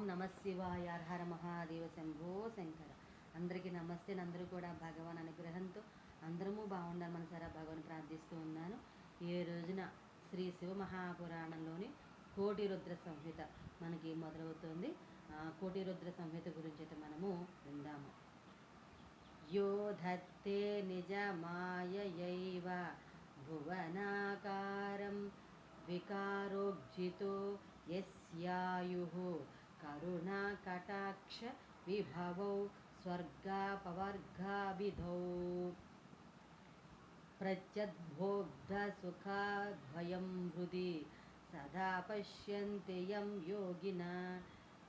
నమ శివాయ హర మహాదేవ శంభో శంకర. అందరికీ నమస్తే. అందరూ కూడా భగవాన్ అనుగ్రహంతో అందరము బాగుండాలి మనసారా భగవాన్ ప్రార్థిస్తూ ఉన్నాను. ఈ రోజున శ్రీ శివ మహాపురాణంలోని కోటి రుద్ర సంహిత మనకి మొదలవుతుంది. కోటి రుద్ర సంహిత గురించి అయితే మనము విందాము. యో ధత్తే నిజ మాయయైవ భువనాకారం వికారోగ్జితో యస్యాయుః కరుణా కటాక్ష విభవౌ స్వర్గాపవర్గావిధౌ ప్రత్యద్భోగ్ధ సుఖాద్వయం హృది సదా పశ్యంతి యం యోగినా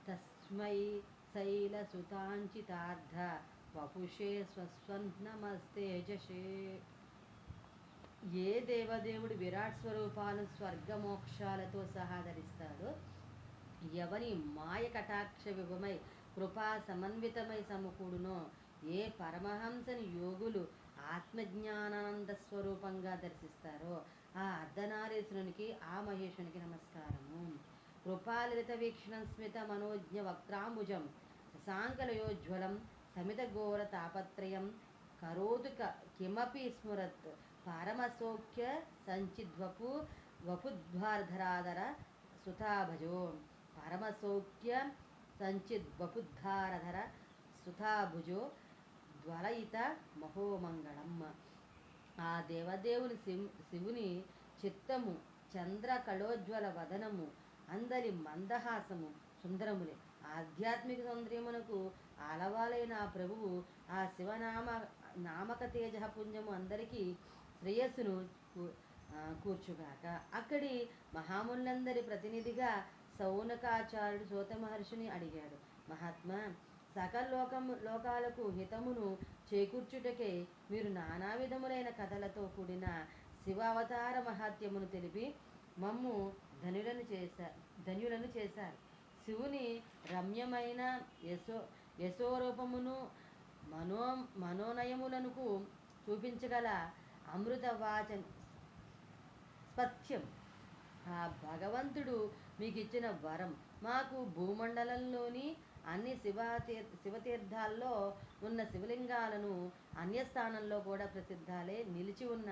తస్మై శైలసుతాంచితార్థ వపుషే స్వస్వన్నమస్తేజశే. ఏ దేవదేవుడు విరాట్ స్వరూపాలను స్వర్గమోక్షాలతో సహా ధరిస్తాడో, ఎవని మాయ కటాక్ష విభమై కృపా సమన్వితమై సమకూడునో, ఏ పరమహంసని యోగులు ఆత్మజ్ఞానానంద స్వరూపంగా దర్శిస్తారో ఆ అర్ధనారీశ్వరునికి, ఆ మహేశ్వరునికి నమస్కారము. కృపాలిత వీక్షణం స్మిత మనోజ్ఞ వక్త్రాంబుజం శశాంకలయోజ్వలం సమిత ఘోర తాపత్రయం కరోతు కిమపి స్మరత్ పరమసౌఖ్య సంచిద్వపు వపుద్వారధరాధర సుతాభజో. పరమసౌఖ్య సంచిద్వపుద్ధారధర సుతాభుజో జ్వలయిత మహోమంగళం. ఆ దేవదేవుని శివుని చిత్తము చంద్ర కళోజ్వల వదనము అందరి మందహాసము సుందరములే. ఆధ్యాత్మిక సౌందర్యమునకు ఆలవాలైన ఆ ప్రభువు ఆ నామక తేజ పుంజము అందరికీ శ్రేయస్సును కూర్చుగాక. అక్కడి మహాములందరి ప్రతినిధిగా సౌనకాచార్యుడు సూత మహర్షిని అడిగాడు. మహాత్మా, సకల లోకాలకు హితమును చేకూర్చుటకే మీరు నానా విధములైన కథలతో కూడిన శివ అవతార మహాత్యమును తెలిపి మమ్ము ధన్యులను చేశారు. శివుని రమ్యమైన యశోరూపమును మనోనయములకు చూపించగల అమృతవాచ స్పత్యం ఆ భగవంతుడు మీకు ఇచ్చిన వరం. మాకు భూమండలంలోని అన్ని శివతీర్థాల్లో ఉన్న శివలింగాలను, అన్యస్థానంలో కూడా ప్రసిద్ధాలే నిలిచి ఉన్న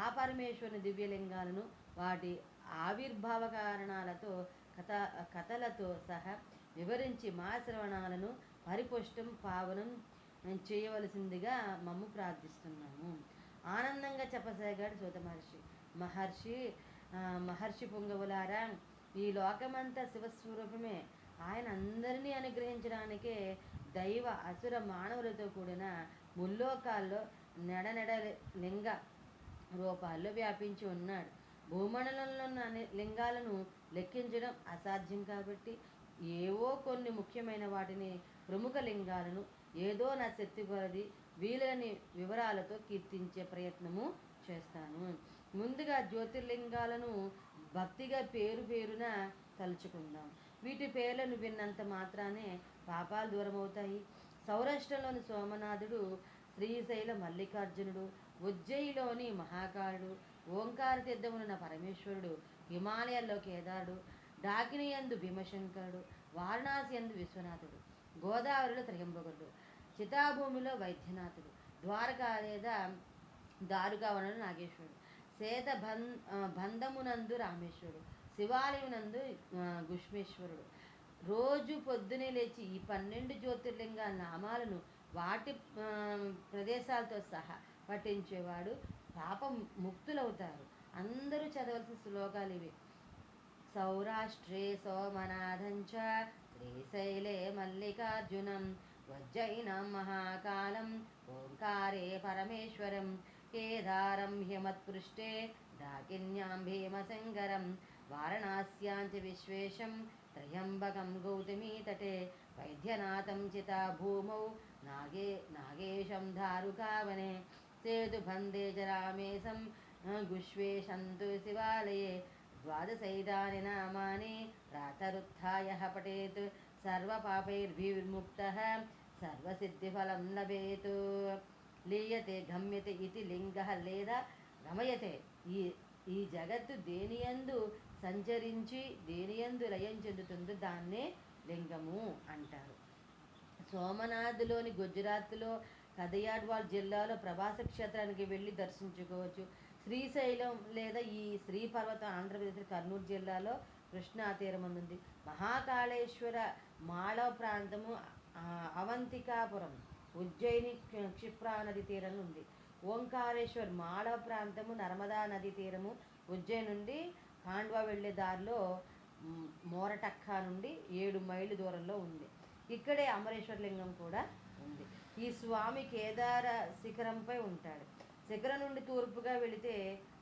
ఆ పరమేశ్వరుని దివ్యలింగాలను వాటి ఆవిర్భావ కారణాలతో కథలతో సహా వివరించి మా శ్రవణాలను పరిపుష్టం పావనం చేయవలసిందిగా మమ్ము ప్రార్థిస్తున్నాము. ఆనందంగా చెప్పసాగాడు సూత మహర్షి. మహర్షి పొంగవులారా, ఈ లోకమంతా శివస్వరూపమే. ఆయన అందరినీ అనుగ్రహించడానికే దైవ అసుర మానవులతో కూడిన ముల్లోకాల్లో నెడనెడ లింగ రూపాల్లో వ్యాపించి ఉన్నాడు. భూమండలంలో ఉన్న లింగాలను లెక్కించడం అసాధ్యం కాబట్టి ఏవో కొన్ని ముఖ్యమైన వాటిని, ప్రముఖ లింగాలను ఏదో నా శక్తి కొలది వీలని వివరాలతో కీర్తించే ప్రయత్నము చేస్తాను. ముందుగా జ్యోతిర్లింగాలను భక్తిగా పేరున తలుచుకుందాం. వీటి పేర్లను విన్నంత మాత్రానే పాపాలు దూరమవుతాయి. సౌరాష్ట్రంలోని సోమనాథుడు, శ్రీశైల మల్లికార్జునుడు, ఉజ్జయిలోని మహాకాలుడు, ఓంకార తీర్థమున పరమేశ్వరుడు, హిమాలయాల్లో కేదారుడు, డాకినియందు భీమశంకరుడు, వారణాసి యందు విశ్వనాథుడు, గోదావరిలో త్రయంబకుడు, చితాభూమిలో వైద్యనాథుడు, ద్వారకా లేదా దారుకావనంలో నాగేశ్వరుడు, బంధమునందు రామేశ్వరుడు, శివాలయమునందు గుష్మేశ్వరుడు. రోజు పొద్దునే లేచి ఈ 12 జ్యోతిర్లింగ నామాలను వాటి ప్రదేశాలతో సహా పఠించేవాడు పాపం ముక్తులవుతారు. అందరూ చదవలసిన శ్లోకాలు ఇవి. సౌరాష్ట్రే సోమనాథంచ శ్రీశైలే మల్లికార్జునం ఉజ్జయినం మహాకాలం ఓంకారే పరమేశ్వరం కేదారం హిమత్పృష్టే డాకిన్యాం భీమశంకరం వారణాస్యాంచ విశ్వేశం త్రయంబకం గౌతమీతటే వైద్యనాథం చితాభూమౌ నాగేశం దారుకావనే సేతుబంధే చ రామేశం గుష్వేశంతు శివాలయే ద్వాదశైతాని నామాని ప్రాతరుత్థాయ పఠేత్ సర్వపాపైర్విముక్తః సర్వసిద్ధిఫలం లభేత్. లీయతే గమ్యతే ఇతి లింగ లేదా గమయతే. ఈ జగత్తు దేనియందు సంచరించి దేనియందు లయం చెందుతుందో దాన్నే లింగము అంటారు. సోమనాథ్లోని గుజరాత్లో కదయాడ్వాల్ జిల్లాలో ప్రభాస క్షేత్రానికి వెళ్ళి దర్శించుకోవచ్చు. శ్రీశైలం లేదా ఈ శ్రీ పర్వతం ఆంధ్రప్రదేశ్ కర్నూలు జిల్లాలో కృష్ణా తీరం ఉంది. మహాకాళేశ్వర మాళవ ప్రాంతము అవంతికాపురం ఉజ్జయిని క్షిప్రా నది తీరం ఉంది. ఓంకారేశ్వర్ మాళవ ప్రాంతము నర్మదా నది తీరము ఉజ్జయిని నుండి ఖాండ్వా వెళ్ళే దారిలో మోరటక్క నుండి 7 మైళ్ళు దూరంలో ఉంది. ఇక్కడే అమరేశ్వరలింగం కూడా ఉంది. ఈ స్వామి కేదార శిఖరంపై ఉంటాడు. శిఖరం నుండి తూర్పుగా వెళితే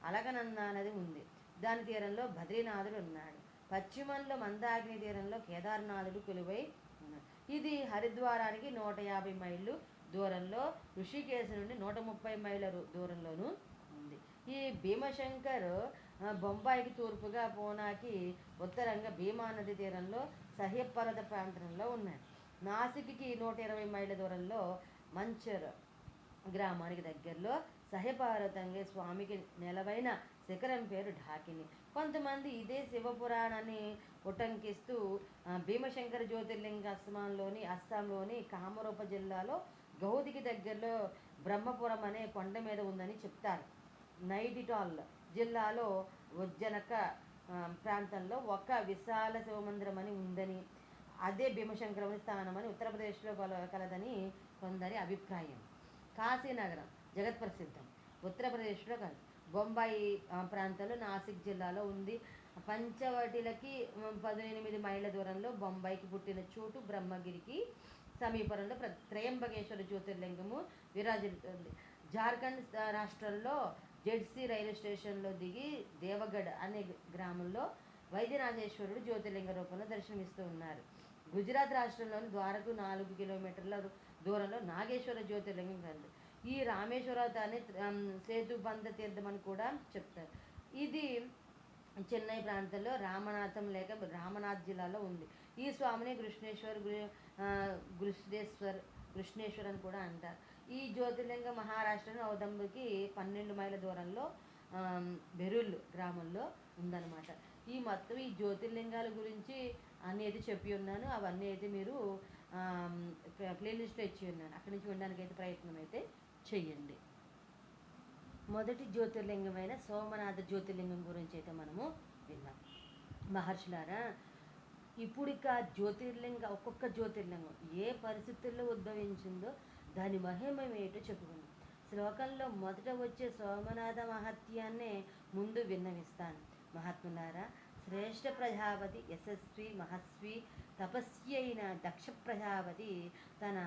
అలకనంద నది ఉంది. దాని తీరంలో బద్రీనాథుడు ఉన్నాడు. పశ్చిమంలో మందాగ్ని తీరంలో కేదార్నాథుడు కొలువై ఉన్నాడు. ఇది హరిద్వారానికి 150 మైళ్ళు దూరంలో, ఋషికేశ్ నుండి 130 మైళ్ళ దూరంలోనూ ఉంది. ఈ భీమశంకర్ బొంబాయికి తూర్పుగా, పూనాకి ఉత్తరంగా భీమా నది తీరంలో సహ్యబ్ పర్వత ప్రాంతంలో ఉన్నాయి. నాసిక్కి 120 మైళ్ళ దూరంలో మంచర్ గ్రామానికి దగ్గరలో సహ్యపర్వతంగా స్వామికి నెలవైన శిఖరం పేరు ఢాకిని. కొంతమంది ఇదే శివపురాణాన్ని ఉటంకిస్తూ భీమశంకర జ్యోతిర్లింగ అస్సాంలోని కామరూప జిల్లాలో గౌదికి దగ్గరలో బ్రహ్మపురం అనే కొండ మీద ఉందని చెప్తారు. నైనిటాల్ జిల్లాలో ఉజ్జనక ప్రాంతంలో ఒక విశాల శివమందిరం అని ఉందని, అదే భీమశంకరుని స్థానం అని ఉత్తరప్రదేశ్లో కలదని కొందరి అభిప్రాయం. కాశీనగరం జగత్ప్రసిద్ధం. ఉత్తరప్రదేశ్లో కాదు, బొంబాయి ప్రాంతంలో నాసిక్ జిల్లాలో ఉంది. పంచవటిలకి 18 మైళ్ళ దూరంలో బొంబాయికి పుట్టిన చోటు బ్రహ్మగిరికి సమీపంలో త్రయంబకేశ్వర జ్యోతిర్లింగము విరాజిల్లుతుంది. జార్ఖండ్ రాష్ట్రంలో జెడ్సీ రైల్వే స్టేషన్లో దిగి దేవగఢ్ అనే గ్రామంలో వైద్యనాథేశ్వరుడు జ్యోతిర్లింగ రూపంలో దర్శనమిస్తూ ఉన్నారు. గుజరాత్ రాష్ట్రంలోని ద్వారకు 4 కిలోమీటర్ల దూరంలో నాగేశ్వర జ్యోతిర్లింగం కలదు. ఈ రామేశ్వరాన్ని సేతుబంధ తీర్థం అని కూడా చెప్తారు. ఇది చెన్నై ప్రాంతంలో రామనాథం లేక రామనాథ్ జిల్లాలో ఉంది. ఈ స్వామిని కృష్ణేశ్వర్ అని కూడా అంటారు. ఈ జ్యోతిర్లింగం మహారాష్ట్రలో ఔదంబుకి 12 మైళ్ళ దూరంలో బెరుల్ గ్రామంలో ఉందన్నమాట. ఈ మొత్తం ఈ జ్యోతిర్లింగాల గురించి అన్నీ అయితే చెప్పి ఉన్నాను. అవన్నీ అయితే మీరు ప్లేలిస్ట్లో ఇచ్చి ఉన్నాను. అక్కడి నుంచి ఉండడానికి అయితే ప్రయత్నం అయితే చెయ్యండి. మొదటి జ్యోతిర్లింగమైన సోమనాథ జ్యోతిర్లింగం గురించి అయితే మనము విన్నాం. మహర్షులారా, ఇప్పుడు ఇక ఒక్కొక్క జ్యోతిర్లింగం ఏ పరిస్థితుల్లో ఉద్భవించిందో దాని మహిమ ఏంటో చెప్పుకున్నాం. శ్లోకంలో మొదట వచ్చే సోమనాథ మహత్యాన్నే ముందు విన్నవిస్తాను. మహాత్ములారా, శ్రేష్ఠ ప్రజాపతి యశస్వి మహస్వి తపస్వి అయిన దక్ష ప్రజాపతి తన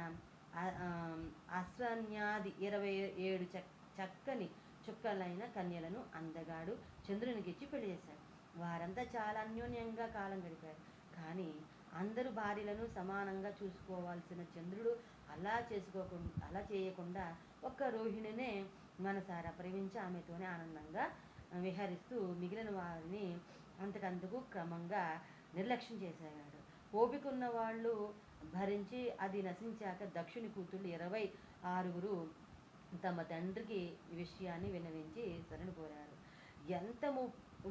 అశ్వన్యాది 27 చక్కని చుక్కలైన కన్యలను అందగాడు చంద్రునికిచ్చి పెళ్లి చేశాడు. వారంతా చాలా అన్యోన్యంగా కాలం గడిపారు. కానీ అందరూ భార్యలను సమానంగా చూసుకోవాల్సిన చంద్రుడు అలా చేయకుండా ఒక్క రోహిణినే మనసారా ప్రేమించి ఆమెతోనే ఆనందంగా విహరిస్తూ మిగిలిన వారిని అంతకంతకు క్రమంగా నిర్లక్ష్యం చేసేవాడు. ఓపిక ఉన్న వాళ్ళు భరించి అది నశించాక దక్షుని కూతుళ్ళు 26 తమ తండ్రికి ఈ విషయాన్ని విన్నవించి శరణు కోరారు. ఎంత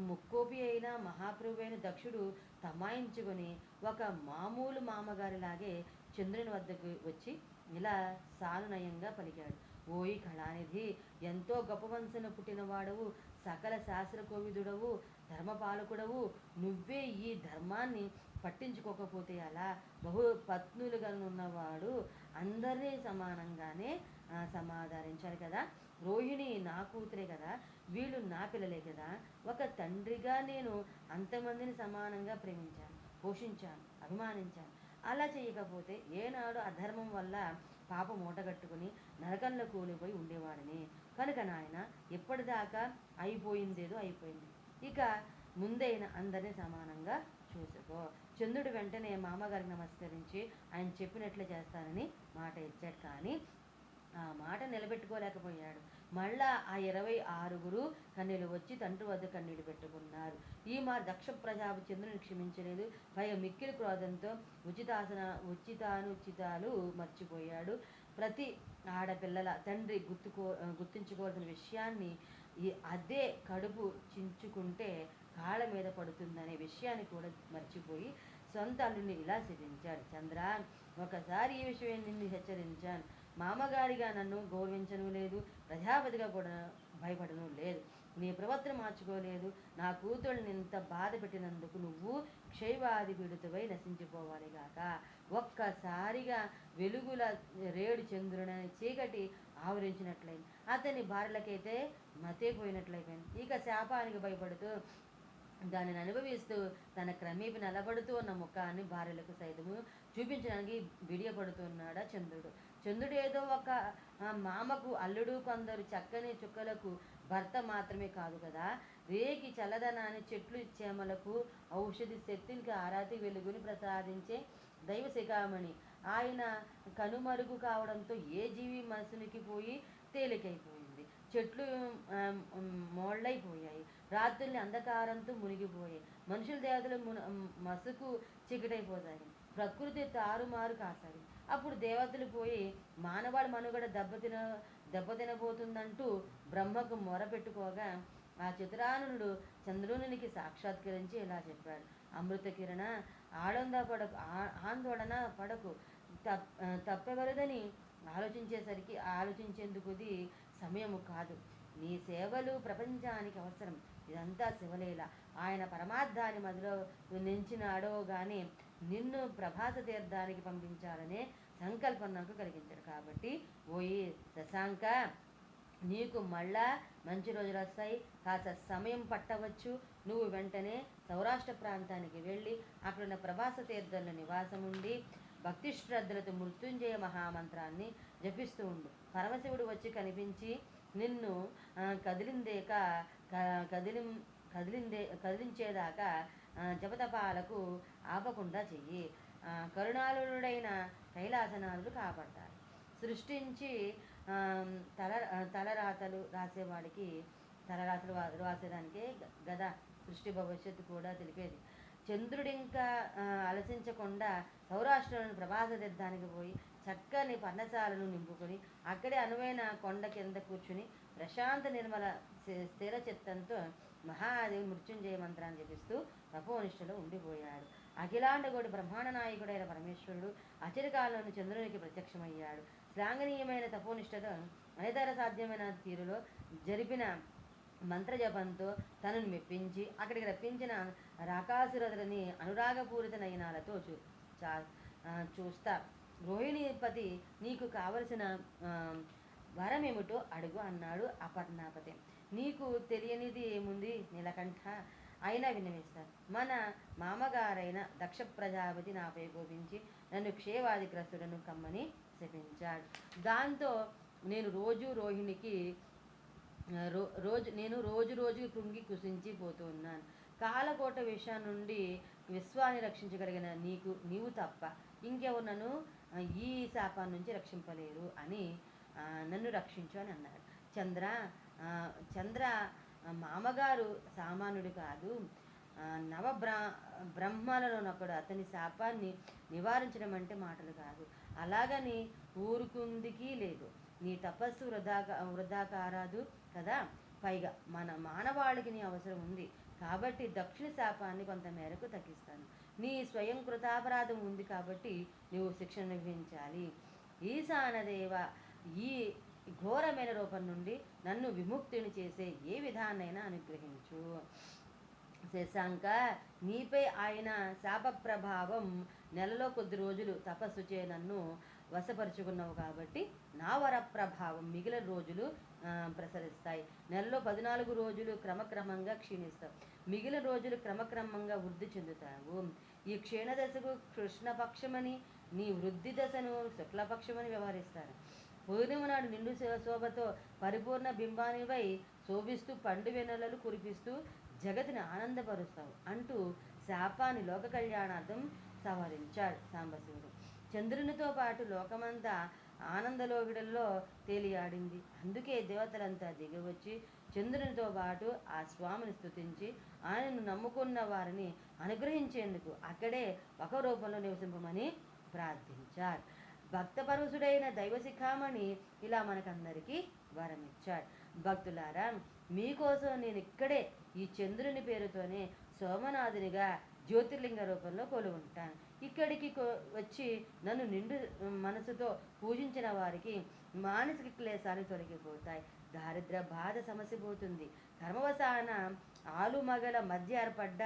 ముక్కోపి అయినా మహాప్రభు అయిన దక్షుడు తమాయించుకొని ఒక మామూలు మామగారిలాగే చంద్రుని వద్దకు వచ్చి ఇలా సానునయంగా పలికాడు. ఓయి కళానిధి, ఎంతో గొప్ప వంశన పుట్టినవాడవు, సకల శాస్త్ర కోవిదుడవు, ధర్మపాలకుడవు, నువ్వే ఈ ధర్మాన్ని పట్టించుకోకపోతే అలా? బహు పత్నులుగా ఉన్నవాడు అందరినీ సమానంగానే సమాధానించాలి కదా. రోహిణి నా కూతురే కదా, వీళ్ళు నా పిల్లలే కదా. ఒక తండ్రిగా నేను అంతమందిని సమానంగా ప్రేమించాను, పోషించాను, అభిమానించాను. అలా చేయకపోతే ఏనాడు అధర్మం వల్ల పాప మూటగట్టుకుని నరకంలో కూలిపోయి ఉండేవాడిని. కనుక నాయన, ఎప్పటిదాకా అయిపోయిందేదో అయిపోయింది, ఇక ముందైన అందరినీ సమానంగా చూసుకో. చంద్రుడు వెంటనే మామగారికి నమస్కరించి ఆయన చెప్పినట్లే చేస్తానని మాట ఇచ్చాడు. కానీ ఆ మాట నిలబెట్టుకోలేకపోయాడు. మళ్ళా ఆ 26 కన్యలు వచ్చి తండ్రి వద్ద కన్నీళ్లు పెట్టుకున్నారు. ఈ దక్ష ప్రజాపతి చంద్రుని క్షమించలేదు. పైగా మిక్కిలి క్రోధంతో ఉచితానుచితాలు మర్చిపోయాడు. ప్రతి ఆడపిల్లల తండ్రి గుర్తుంచుకోవాల్సిన విషయాన్ని అదే కడుపు చించుకుంటే కాళ్ళ మీద పడుతుందనే విషయాన్ని కూడా మర్చిపోయి సొంత అల్లుడిని ఇలా శపించాడు. చంద్ర, ఒకసారి ఈ విషయం నిన్ను హెచ్చరించాను. మామగారిగా నన్ను గౌరవించను లేదు, ప్రజాపతిగా కూడా భయపడను లేదు. నీ ప్రవర్తన మార్చుకోలేదు. నా కూతుళ్ళని ఇంత బాధ పెట్టినందుకు నువ్వు క్షయవాది పీడితవై నశించిపోవాలి గాక. ఒక్కసారిగా వెలుగుల రేడు చంద్రుడని చీకటి ఆవరించినట్లయింది. అతని భార్యలకైతే మతే పోయినట్లయిపోయింది. ఇక శాపానికి భయపడుతూ దానిని అనుభవిస్తూ తన క్రమేపి నిలబడుతూ ఉన్న ముఖాన్ని భార్యలకు సైతము చూపించడానికి బిడియపడుతున్నాడా చంద్రుడు. చంద్రుడు ఏదో ఒక మామకు అల్లుడు, కొందరు చక్కని చుక్కలకు భర్త మాత్రమే కాదు కదా. రేకి చల్లదనాన్ని, చెట్లు చేమలకు ఔషధి శక్తికి ఆరాతి వెలుగుని ప్రసాదించే దైవ శిఖామణి. ఆయన కనుమరుగు కావడంతో ఏ జీవి మనసునికి పోయి తేలికైపోయింది. చెట్లు మోళ్ళైపోయాయి. రాత్రుల్ని అంధకారంతో మునిగిపోయాయి. మనుషుల దేవతలు మసుకు చీకటైపోతాయి. ప్రకృతి తారుమారు కాసాగి అప్పుడు దేవతలు పోయి మానవాడి మనుగడ దెబ్బతినబోతుందంటూ బ్రహ్మకు మొరపెట్టుకోగా ఆ చిత్రానుడు చంద్రునికి సాక్షాత్కరించి ఇలా చెప్పాడు. అమృత కిరణ, ఆందోళన పడకు. తప్పెవరదని ఆలోచించేందుకుది సమయము కాదు. నీ సేవలు ప్రపంచానికి అవసరం. ఇదంతా శివలీల. ఆయన పరమార్థాన్ని మదిలో నించినాడో గాని నిన్ను ప్రభాస తీర్థానికి పంపించాలనే సంకల్పం నాకు కలిగించాడు. కాబట్టి ఓయి శశాంక, నీకు మళ్ళా మంచి రోజులు వస్తాయి. కాస్త సమయం పట్టవచ్చు. నువ్వు వెంటనే సౌరాష్ట్ర ప్రాంతానికి వెళ్ళి అక్కడున్న ప్రభాస తీర్థంలో నివాసం ఉండి భక్తి శ్రద్ధలతో మృత్యుంజయ మహామంత్రాన్ని జపిస్తూ ఉండు. పరమశివుడు వచ్చి కనిపించి నిన్ను కదిలించేదాకా జపతపాలకు ఆపకుండా చెయ్యి. కరుణాళుడైన కైలాసనాథుడు కాపాడతారు. సృష్టించి తలరాతలు రాసేవాడికి తలరాతలు రాసేదానికే గదా సృష్టి భవిష్యత్తు కూడా తెలిపేది. చంద్రుడింకా అలసించకుండా సౌరాష్ట్రంలోని ప్రభాస తీర్థానికి పోయి చక్కని పర్ణశాలను నింపుకొని అక్కడే అనువైన కొండ కింద కూర్చుని ప్రశాంత నిర్మల స్థిర చిత్తంతో మహాదేవి మృత్యుంజయ మంత్రాన్ని జపిస్తూ తపోనిష్టలో ఉండిపోయాడు. అఖిలాండగోడి బ్రహ్మాండ నాయకుడైన పరమేశ్వరుడు అచిరకాలంలోని చంద్రునికి ప్రత్యక్షమయ్యాడు. శ్లాఘనీయమైన తపోనిష్టతో అనితర సాధ్యమైన తీరులో జరిపిన మంత్రజపంతో తనను మెప్పించి అక్కడికి రప్పించిన రాకాసురథులని అనురాగపూరిత నయనాలతో చూస్తా. రోహిణీపతి, నీకు కావలసిన వరమేమిటో అడుగు అన్నాడు అపర్ణాపతి. నీకు తెలియనిది ఏముంది నీలకంఠ, అయినా విన్నవిస్తాను. మన మామగారైన దక్ష ప్రజాపతి నాపై కోపించి నన్ను క్షేవాదిగ్రస్తుడను కమ్మని శపించాడు. దాంతో నేను రోజు రోజుకి కృంగి కుసించిపోతూ ఉన్నాను. కాలకోట విషయం నుండి విశ్వాన్ని రక్షించగలిగిన నీవు తప్ప ఇంకెవరు నన్ను ఈ శాపాన్ని నుంచి రక్షింపలేరు అని నన్ను రక్షించు అని అన్నాడు. చంద్ర, మామగారు సామాన్యుడు కాదు. బ్రహ్మలలోనొకడు. అతని శాపాన్ని నివారించడం అంటే మాటలు కాదు. అలాగని ఊరుకుందికి లేదు. నీ తపస్సు వృధా కారాదు కదా. పైగా మన మానవాళికి నీ అవసరం ఉంది కాబట్టి దక్షిణ శాపాన్ని కొంత మేరకు తగ్గిస్తాను. నీ స్వయం కృతాపరాధం ఉంది కాబట్టి నువ్వు శిక్షణ నిర్వహించాలి. ఈశానదేవ, ఈ ఘోరమైన రూపం నుండి నన్ను విముక్తిని చేసే ఏ విధానైనా అనుగ్రహించు. శశాంక, నీపై ఆయన శాప ప్రభావం నెలలో కొద్ది రోజులు తపస్సు చే నన్ను వశపరుచుకున్నావు కాబట్టి నా వర ప్రభావం మిగిలిన రోజులు ప్రసరిస్తాయి. నెలలో 14 రోజులు క్రమక్రమంగా క్షీణిస్తావు. మిగిలిన రోజులు క్రమక్రమంగా వృద్ధి చెందుతావు. ఈ క్షీణదశకు కృష్ణపక్షమని, నీ వృద్ధి దశను శుక్లపక్షమని వ్యవహరిస్తారు. పూర్ణిమ నాడు నిండు శోభతో పరిపూర్ణ బింబానివై శోభిస్తూ పండు వెన్నెలలు కురిపిస్తూ జగతిని ఆనందపరుస్తావు అంటూ శాపాన్ని లోక కళ్యాణార్థం సవరించాడు సాంబశివుడు. చంద్రునితో పాటు లోకమంతా ఆనందలోగిడల్లో తేలియాడింది. అందుకే దేవతలంతా దిగివచ్చి చంద్రునితో పాటు ఆ స్వామిని స్తుతించి ఆయనను నమ్ముకున్న వారిని అనుగ్రహించేందుకు అక్కడే ఒక రూపంలో నివసింపమని ప్రార్థించారు. భక్తపరవశుడైన దైవశిఖామణి ఇలా మనకందరికీ వరమిచ్చాడు. భక్తులారా, మీకోసం నేను ఇక్కడే ఈ చంద్రుని పేరుతోనే సోమనాథునిగా జ్యోతిర్లింగ రూపంలో కొలువుంటాను. ఇక్కడికి వచ్చి నన్ను నిండు మనసుతో పూజించిన వారికి మానసిక క్లేశాలు తొలగిపోతాయి, దారిద్ర బాధ సమసిపోతుంది, కర్మవసాన ఆలుమగల మధ్య ఏర్పడ్డ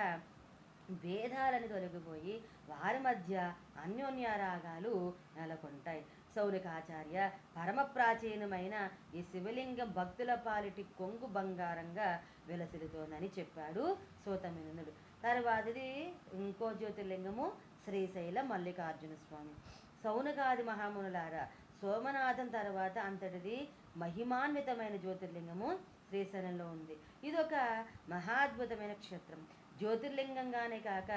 భేదాలని తొలగిపోయి వారి మధ్య అన్యోన్యరాగాలు నెలకొంటాయి. సౌనికాచార్య పరమ ప్రాచీనమైన ఈ శివలింగం భక్తుల పాలిటి కొంగు బంగారంగా విలసిల్లుతోందని చెప్పాడు సూతమినుడు. తర్వాతది ఇంకో జ్యోతిర్లింగము శ్రీశైల మల్లికార్జున స్వామి. సౌనకాది మహామునులారా, సోమనాథం తర్వాత అంతటిది మహిమాన్వితమైన జ్యోతిర్లింగము శ్రీశైలంలో ఉంది. ఇదొక మహాద్భుతమైన క్షేత్రం. జ్యోతిర్లింగంగానే కాక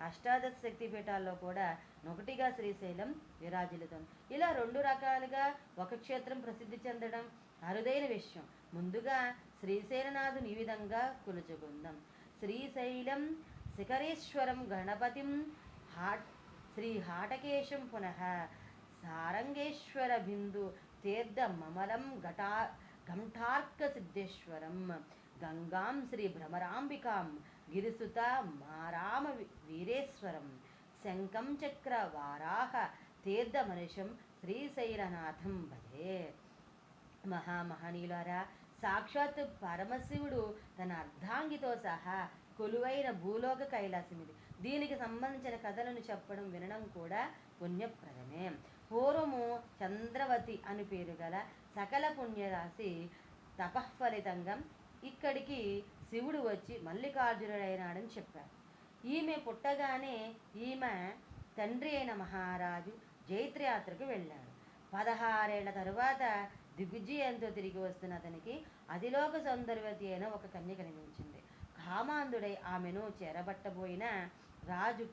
అష్టాదశ శక్తి పీఠాల్లో కూడా ఒకటిగా శ్రీశైలం విరాజిల్లుతోంది. ఇలా రెండు రకాలుగా ఒక క్షేత్రం ప్రసిద్ధి చెందడం అరుదైన విషయం. ముందుగా శ్రీశైలనాథుని ఈ విధంగా కొలుచుకుందాం. శ్రీశైలం శిఖరేశ్వరం గణపతిం శ్రీ హాటకేశం పునః సారంగేశ్వర బిందు తీర్థ మమలం ఘంటార్క సిద్ధేశ్వరం గంగాం శ్రీ భ్రమరాంబికాం గిరిసుత మారామ వీరేశ్వరం శంఖం చక్ర వారాహ తీర్థమనిషం శ్రీశైలనాథం భజే. మహామహనీయులారా, సాక్షాత్ పరమశివుడు తన అర్ధాంగితో సహా కొలువైన భూలోక కైలాసం ఇది. దీనికి సంబంధించిన కథలను చెప్పడం వినడం కూడా పుణ్యప్రదమే. పూర్వము చంద్రవతి అని పేరు గల సకల పుణ్యరాశి తపఃఫలితంగా ఇక్కడికి శివుడు వచ్చి మల్లికార్జునుడైనాడని చెప్పారు. ఈమె పుట్టగానే ఈమె తండ్రి అయిన మహారాజు జైత్రయాత్రకు వెళ్ళాడు. 16 ఏళ్ల తరువాత దిగ్విజయంతో తిరిగి వస్తున్న అతనికి అతిలోక సౌందర్యవతి అయిన ఒక కన్య కనిపించింది. కామాంధుడై ఆమెను చెరబట్టబోయిన రాజు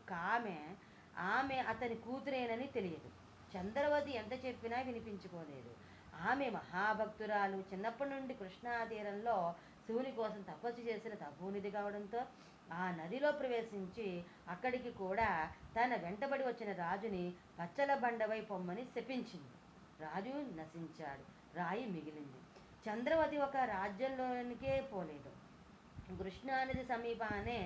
ఆమె అతని కూతురేనని తెలియదు. చంద్రవతి ఎంత చెప్పినా వినిపించుకోలేదు. ఆమె మహాభక్తురాలు. చిన్నప్పటి నుండి కృష్ణా తీరంలో శివుని కోసం తపస్సు చేసిన తపోనిధి కావడంతో ఆ నదిలో ప్రవేశించి అక్కడికి కూడా తన వెంటబడి వచ్చిన రాజుని పచ్చల బండవై పొమ్మని శపించింది. రాజు నశించాడు, రాయి మిగిలింది. చంద్రవతి ఒక రాజ్యంలోనికే పోలేదు. కృష్ణానది సమీపానే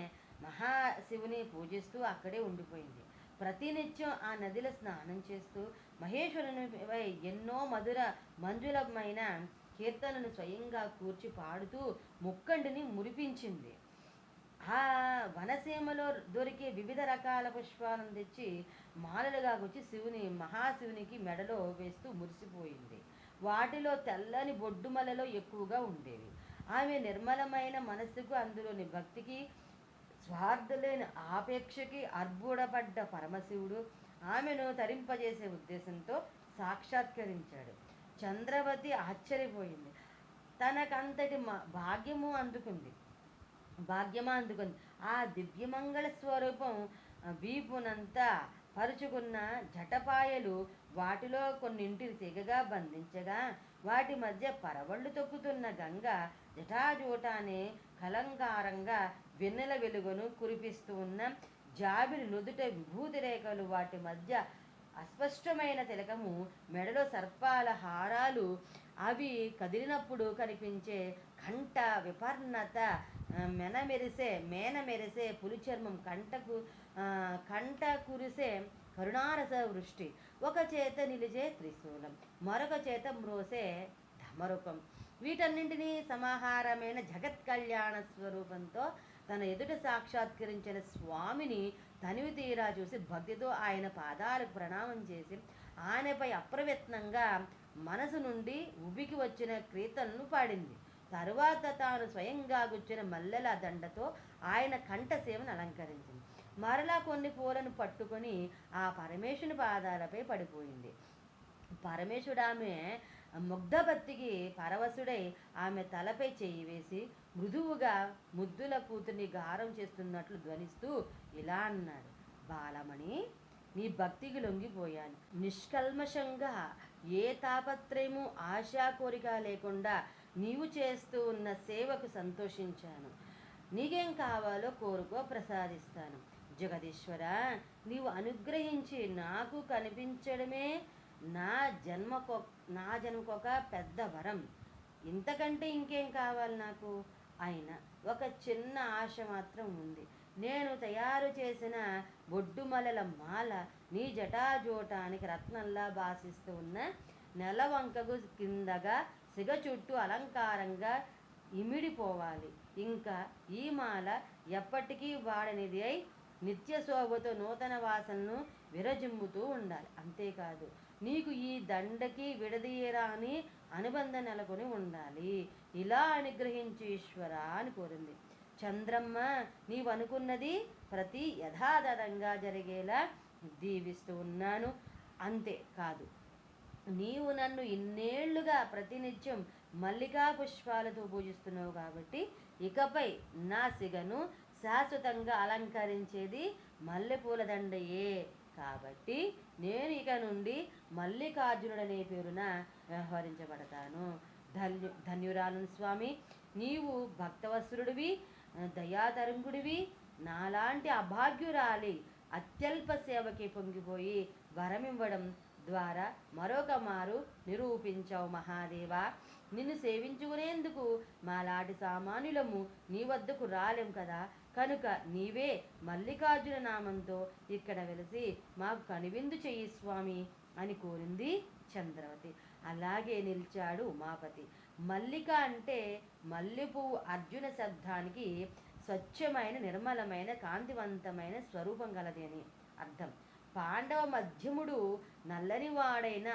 మహాశివుని పూజిస్తూ అక్కడే ఉండిపోయింది. ప్రతినిత్యం ఆ నదిలో స్నానం చేస్తూ మహేశ్వరునిపై ఎన్నో మధుర మంజులమైన కీర్తనను స్వయంగా కూర్చి పాడుతూ ముక్కండిని మురిపించింది. ఆ వనసీమలో దొరికే వివిధ రకాల పుష్పాలను తెచ్చి మాలలుగా వచ్చి మహాశివునికి మెడలో వేస్తూ మురిసిపోయింది. వాటిలో తెల్లని బొడ్డుమలలో ఎక్కువగా ఉండేవి. ఆమె నిర్మలమైన మనస్సుకు, అందులోని భక్తికి, స్వార్థలేని ఆపేక్షకి అర్బుడపడ్డ పరమశివుడు ఆమెను తరింపజేసే ఉద్దేశంతో సాక్షాత్కరించాడు. చంద్రవతి ఆశ్చర్యపోయింది. తనకంతటి భాగ్యమా అందుకుంది. ఆ దివ్యమంగళ స్వరూపం వీపునంతా పరుచుకున్న జటపాయలు వాటిలో కొన్నింటిని తెగగా బంధించగా వాటి మధ్య పరవళ్ళు తొక్కుతున్న గంగ జటాజూటానే కలంకారంగా వెన్నెల వెలుగును కురిపిస్తూ ఉన్న జాబిలి నుదుట విభూతి రేఖలు, వాటి మధ్య అస్పష్టమైన తిలకము, మెడలో సర్పాల హారాలు, అవి కదిలినప్పుడు కనిపించే కంఠ విపర్ణత, మేన మెరిసే పులిచర్మం, కంట కురిసే కరుణారస వృష్టి, ఒక చేత నిలిచే త్రిశూలం, మరొక చేత మ్రోసే ధమరుకం, వీటన్నింటినీ సమాహారమైన జగత్ కళ్యాణ స్వరూపంతో తన ఎదుట సాక్షాత్కరించిన స్వామిని తనివి తీరా చూసి భక్తితో ఆయన పాదాలకు ప్రణామం చేసి ఆయనపై అప్రయత్నంగా మనసు నుండి ఉబికి వచ్చిన కీర్తనను పాడింది. తరువాత తాను స్వయంగా గుచ్చిన మల్లెల దండతో ఆయన కంఠసేవను అలంకరించింది. మరలా కొన్ని పూలను పట్టుకొని ఆ పరమేశుని పాదాలపై పడిపోయింది. పరమేశుడు ఆమె ముగ్ధభక్తికి పరవశుడై ఆమె తలపై చేయి వేసి మృదువుగా ముద్దుల కూతుర్ని గారం చేస్తున్నట్లు ధ్వనిస్తూ ఇలా అన్నాడు: బాలమణి, నీ భక్తికి లొంగిపోయాను. నిష్కల్మషంగా ఏ తాపత్రయము, ఆశా కోరిక లేకుండా నీవు చేస్తూ ఉన్న సేవకు సంతోషించాను. నీకేం కావాలో కోరుకో, ప్రసాదిస్తాను. జగదీశ్వర, నీవు అనుగ్రహించి నాకు కనిపించడమే నా జన్మకొక పెద్ద వరం. ఇంతకంటే ఇంకేం కావాలి నాకు? అయినా ఒక చిన్న ఆశ మాత్రం ఉంది. నేను తయారు చేసిన బొడ్డుమలల మాల నీ జటాజోటానికి రత్నంలా భాసిస్తూ ఉన్న నెలవంకకు కిందగా సిగ చుట్టూ అలంకారంగా ఇమిడిపోవాలి. ఇంకా ఈ మాల ఎప్పటికీ వాడనిది అయి నిత్య శోభతో నూతన వాసనను విరజిమ్ముతూ ఉండాలి. అంతేకాదు నీకు ఈ దండకి విడదీయరాని అనుబంధం నెలకొని ఉండాలి. ఇలా అనుగ్రహించు ఈశ్వర అని కోరింది. చంద్రమ్మ, నీవనుకున్నది ప్రతి యథాతథంగా జరిగేలా దీవిస్తూ ఉన్నాను. అంతే కాదు, నీవు నన్ను ఇన్నేళ్లుగా ప్రతినిత్యం మల్లికా పుష్పాలతో పూజిస్తున్నావు కాబట్టి ఇకపై నా సిగను శాశ్వతంగా అలంకరించేది మల్లెపూల దండయే. కాబట్టి నేను ఇక నుండి మల్లికార్జునుడనే పేరున వ్యవహరించబడతాను. ధన్యురాలను స్వామి, నీవు భక్తవత్సలుడివి, దయాతరంగుడివి. నాలాంటి అభాగ్యురాలి అత్యల్ప సేవకి పొంగిపోయి వరమివ్వడం ద్వారా మరొక మారు నిరూపించావు మహాదేవా. నిన్ను సేవించుకునేందుకు మాలాంటి సామాన్యులము నీ వద్దకు రాలేం కదా. కనుక నీవే మల్లికార్జున నామంతో ఇక్కడ వెలిసి మాకు కనువిందు చెయ్యి స్వామి అని కోరింది చంద్రవతి. అలాగే నిలిచాడు ఉమాపతి. మల్లిక అంటే మల్లెపువ్వు అర్జున శబ్దానికి స్వచ్ఛమైన, నిర్మలమైన, కాంతివంతమైన స్వరూపం గలది అని అర్థం. పాండవ మధ్యముడు నల్లనివాడైన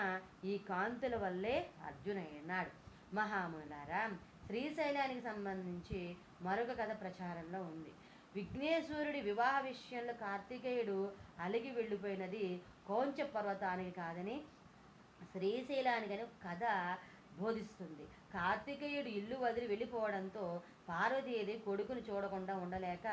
ఈ కాంతుల వల్లే అర్జునయ్యన్నాడు. మహాములారా, శ్రీశైలానికి సంబంధించి మరొక కథ ప్రచారంలో ఉంది. విఘ్నేశ్వరుడి వివాహ విషయంలో కార్తికేయుడు అలిగి వెళ్ళిపోయినది కౌంచ పర్వతానికి కాదని శ్రీశైలానికని కథ బోధిస్తుంది. కార్తికేయుడు ఇల్లు వదిలి వెళ్ళిపోవడంతో పార్వతీదేవి కొడుకును చూడకుండా ఉండలేక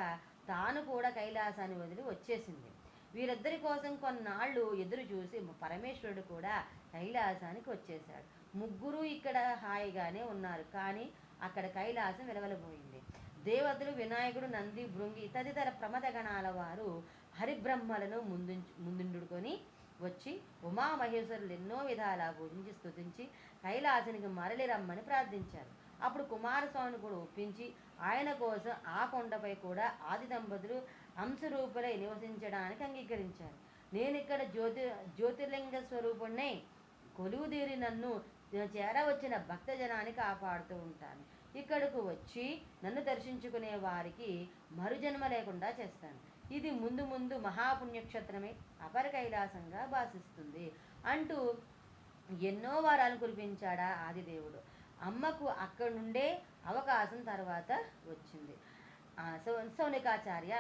తాను కూడా కైలాసాన్ని వదిలి వచ్చేసింది. వీరిద్దరి కోసం కొన్నాళ్ళు ఎదురు చూసి పరమేశ్వరుడు కూడా కైలాసానికి వచ్చేశాడు. ముగ్గురు ఇక్కడ హాయిగానే ఉన్నారు. కానీ అక్కడ కైలాసం వెలవెలబోయింది. దేవతలు, వినాయకుడు, నంది, భృంగి తదితర ప్రమదగణాల వారు హరిబ్రహ్మలను ముందుండుకొని వచ్చి ఉమామహేశ్వరులు ఎన్నో విధాలా పూజించి స్తుతించి కైలాసానికి మరలి రమ్మని ప్రార్థించారు. అప్పుడు కుమారస్వామిని కూడా ఒప్పించి ఆయన కోసం ఆ కొండపై కూడా ఆది దంపతులు అంశరూపులై నివసించడానికి అంగీకరించారు. నేనిక్కడ జ్యోతిర్లింగ స్వరూపుణ్ణై కొలువుదీరి నన్ను చేరవచ్చిన భక్తజనాన్ని కాపాడుతూ ఉంటాను. ఇక్కడకు వచ్చి నన్ను దర్శించుకునే వారికి మరుజన్మ లేకుండా చేస్తాను. ఇది ముందు ముందు మహాపుణ్యక్షేత్రమే అపర కైలాసంగా భాషిస్తుంది అంటూ ఎన్నో వారాలు కురిపించాడా ఆదిదేవుడు. అమ్మకు అక్కడి నుండే అవకాశం తర్వాత వచ్చింది. సౌనికాచార్య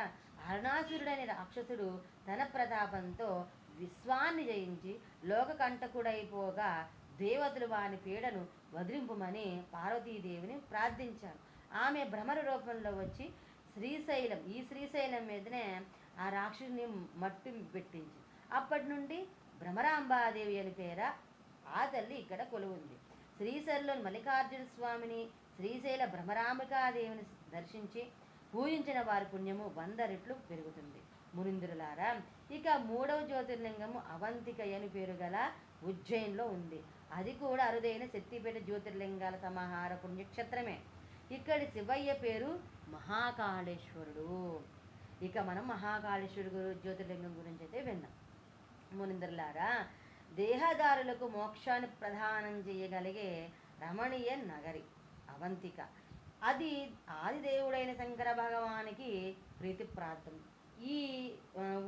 అరుణాసురుడనే రాక్షసుడు తన ప్రతాపంతో విశ్వాన్ని జయించి లోకకంటకుడైపోగా దేవతలు వాని పీడను వదిలింపుమని పార్వతీదేవిని ప్రార్థించారు. ఆమె భ్రమర రూపంలో వచ్చి ఈ శ్రీశైలం మీదనే ఆ రాక్షసుని మట్టు పెట్టించి అప్పటి నుండి భ్రమరాంబాదేవి అని పేర ఆ తల్లి ఇక్కడ కొలువుంది. శ్రీశైలంలోని మల్లికార్జున స్వామిని, శ్రీశైల భ్రమరాంబికాదేవిని దర్శించి పూజించిన వారి పుణ్యము 100 రెట్లు పెరుగుతుంది. మునింద్రులారా, ఇక 3వ జ్యోతిర్లింగము అవంతిక అని పేరు గల ఉజ్జయిన్లో ఉంది. అది కూడా అరుదైన శక్తిపీఠ జ్యోతిర్లింగాల సమాహార పుణ్యక్షేత్రమే. ఇక్కడి శివయ్య పేరు మహాకాళేశ్వరుడు. ఇక మనం మహాకాళేశ్వరుడు జ్యోతిర్లింగం గురించి అయితే విన్నాం. మునింద్రులారా, దేహదారులకు మోక్షాన్ని ప్రదానం చేయగలిగే రమణీయ నగరి అవంతిక. అది ఆదిదేవుడైన శంకర భగవానికి ప్రీతిప్రార్థం. ఈ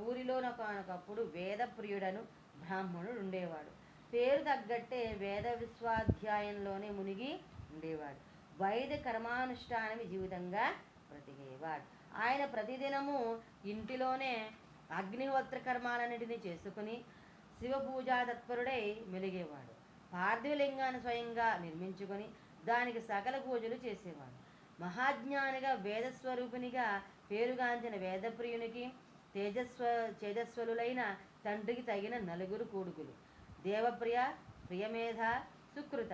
ఊరిలోనొకప్పుడు వేదప్రియుడను బ్రాహ్మణుడు ఉండేవాడు. పేరు తగ్గట్టే వేద విశ్వాధ్యాయంలోనే మునిగి ఉండేవాడు. వైద్య కర్మానుష్ఠానమే జీవితంగా బ్రతికేవాడు. ఆయన ప్రతిదినము ఇంటిలోనే అగ్నిహోత్ర కర్మాలన్నిటినీ చేసుకుని శివపూజా తత్పరుడై మెలిగేవాడు. పార్థివలింగాన్ని స్వయంగా నిర్మించుకొని దానికి సకల పూజలు చేసేవాడు. మహాజ్ఞానిగా వేదస్వరూపినిగా పేరుగాంచిన వేదప్రియునికి తేజస్వలులైన తండ్రికి తగిన 4 కొడుకులు. దేవప్రియ, ప్రియమేధ, సుకృత,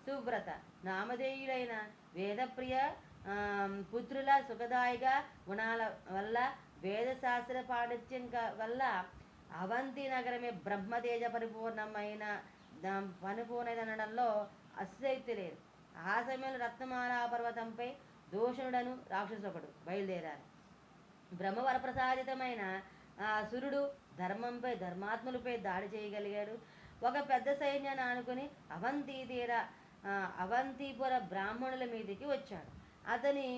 సువ్రత నామధేయులైన వేదప్రియ పుత్రుల సుఖదాయిక గుణాల వల్ల, వేదశాస్త్ర పాండిత్యం వల్ల అవంతి నగరమే బ్రహ్మతేజ పరిపూర్ణమైనదనడంలో అతిశయోక్తి లేదు. ఆ సమయంలో రత్నమాలా పర్వతంపై దూషణుడను రాక్షసుడొకడు బయలుదేరారు. బ్రహ్మవరప్రసాదితమైన సురుడు ధర్మంపై ధర్మాత్ములపై దాడి చేయగలిగాడు. ఒక పెద్ద సైన్యాన్ని ఆనుకుని అవంతిపుర బ్రాహ్మణుల మీదకి వచ్చాడు. అతని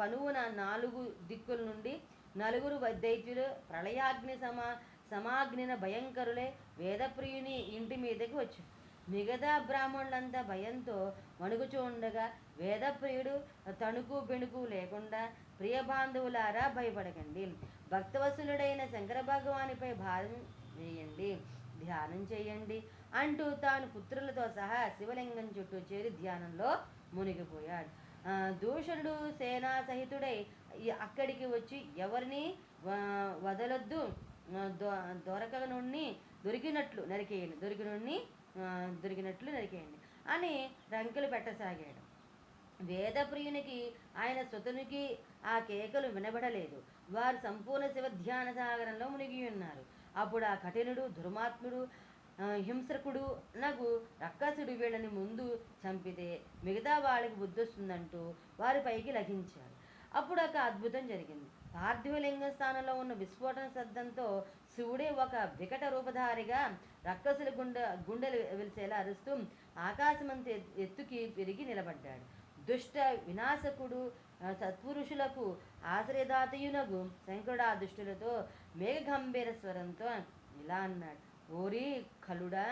పనువున 4 దిక్కుల నుండి 4 దైత్యులు ప్రళయాగ్ని సమాగ్నిన భయంకరులే వేదప్రియుని ఇంటి మీదకి వచ్చాడు. మిగతా బ్రాహ్మణులంతా భయంతో వణుకుచుండగా వేదప్రియుడు తణుకు బెణుకు లేకుండా ప్రియబాంధవులారా భయపడకండి, భక్తవసులుడైన శంకర భగవానిపై భారం వేయండి, ధ్యానం చేయండి అంటూ తాను పుత్రులతో సహా శివలింగం చుట్టూ చేరి ధ్యానంలో మునిగిపోయాడు. దూషణుడు సేనా సహితుడై అక్కడికి వచ్చి ఎవరిని వదలొద్దు, దొరికినట్లు నరికేయండి అని రంకెలు పెట్టసాగాడు. వేదప్రియునికి ఆయన స్వతునికి ఆ కేకలు వినబడలేదు. వారు సంపూర్ణ శివ ధ్యాన సాగరంలో మునిగి ఉన్నారు. అప్పుడు ఆ కఠినుడు దుర్మాత్ముడు హింసకుడు నగు రక్కసుడు వీళ్ళని ముందు చంపితే మిగతా వాళ్ళకి బుద్ధొస్తుందంటూ వారి పైకి లభించాడు. అప్పుడు ఒక అద్భుతం జరిగింది. పార్థివలింగ స్థానంలో ఉన్న విస్ఫోటన శబ్దంతో శివుడే ఒక వికట రూపధారిగా రక్కసుల గుండెలు వెలిసేలా అరుస్తూ ఆకాశమంత ఎత్తుకి పెరిగి నిలబడ్డాడు. దుష్ట వినాశకుడు సత్పురుషులకు ఆశ్రయదాతయునగు శంకరుడు ఆ దుష్టులతో మేఘగంభీర స్వరంతో ఇలా అన్నాడు: ఓరి కలుడా,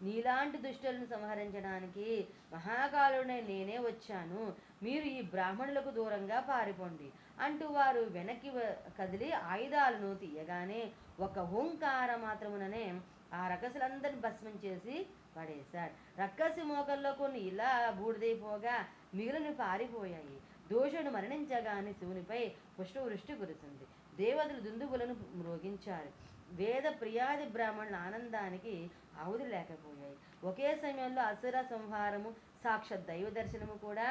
నీలాంటి దుష్టులను సంహరించడానికి మహాకాలుడై నేనే వచ్చాను. మీరు ఈ బ్రాహ్మణులకు దూరంగా పారిపోండి అంటూ వారు వెనక్కి కదిలి ఆయుధాలను తీయగానే ఒక ఓంకార మాత్రముననే ఆ రక్కసులందరిని భస్మం చేసి పడేశాడు. రక్కసి మోకల్లో కొన్ని ఇలా బూడిదైపోగా మిగిలిన పారిపోయాయి. దోషుడు మరణించగానే శివునిపై పుష్పవృష్టి కురిసింది. దేవతలు దుందుబులను మ్రోగించారు. వేద ప్రియాది బ్రాహ్మణుల ఆనందానికి అవధులు లేకపోయాయి. ఒకే సమయంలో అసుర సంహారము, సాక్షాత్ దైవ దర్శనము కూడా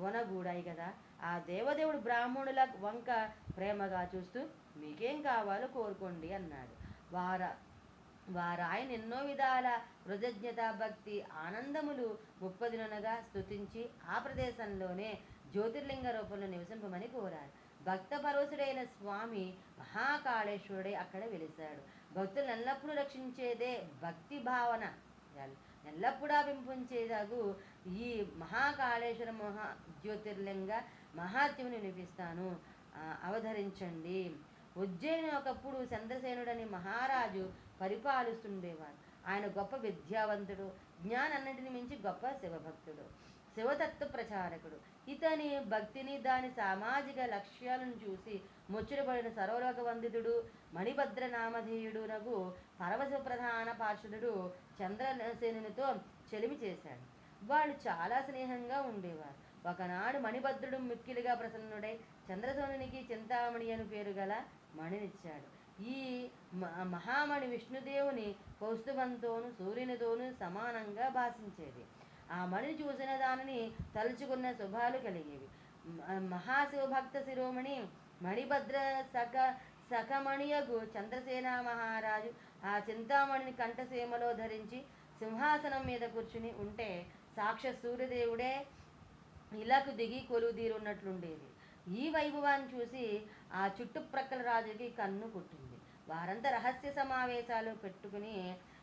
వనగూడాయి కదా. ఆ దేవదేవుడు బ్రాహ్మణుల వంక ప్రేమగా చూస్తూ మీకేం కావాలో కోరుకోండి అన్నాడు. వారాయన ఎన్నో విధాల కృతజ్ఞత భక్తి ఆనందములు ముప్పదినగా స్తుతించి ఆ ప్రదేశంలోనే జ్యోతిర్లింగ రూపంలో నివసింపమని కోరారు. భక్త పరవశుడైన స్వామి మహాకాళేశ్వరుడే అక్కడ వెలిశాడు. భక్తులు ఎల్లప్పుడూ రక్షించేదే భక్తి భావన ఎల్లప్పుడూ పెంపొంచేదగు ఈ మహాకాళేశ్వర జ్యోతిర్లింగ మహాత్యముని వినిపిస్తాను, అవధరించండి. ఉజ్జయిని ఒకప్పుడు చంద్రసేనుడని మహారాజు పరిపాలిస్తుండేవాడు. ఆయన గొప్ప విద్యావంతుడు, జ్ఞానన్నింటిని మించి గొప్ప శివభక్తుడు, శివతత్వ ప్రచారకుడు. ఇతని భక్తిని దాని సామాజిక లక్ష్యాలను చూసి ముచ్చటపడిన సర్వలోక వందితుడు మణిభద్ర నామధేయుడునకు పరమశివ ప్రధాన పార్షదుడు చంద్రసేనునితో చెలిమి చేశాడు. వాళ్ళు చాలా స్నేహంగా ఉండేవారు. ఒకనాడు మణిభద్రుడు మిక్కిలిగా ప్రసన్నుడై చంద్రసేనునికి చింతామణి అని పేరు గల మణినిచ్చాడు. ఈ మహామణి విష్ణుదేవుని కౌస్తుభంతోనూ సూర్యునితోనూ సమానంగా భాషించేది. ఆ మణిని చూసిన దానిని తలుచుకున్న శుభాలు కలిగేవి. మహాశివభక్త శిరోమణి మణిభద్ర సఖమణియగు చంద్రసేన మహారాజు ఆ చింతామణిని కంఠసీమలో ధరించి సింహాసనం మీద కూర్చుని ఉంటే సాక్షాత్ సూర్యదేవుడే ఇలాకు దిగి కొలువుదీరున్నట్లుండేది. ఈ వైభవాన్ని చూసి ఆ చుట్టుప్రక్కల రాజుకి కన్ను కుట్టింది. వారంతా రహస్య సమావేశాలు పెట్టుకుని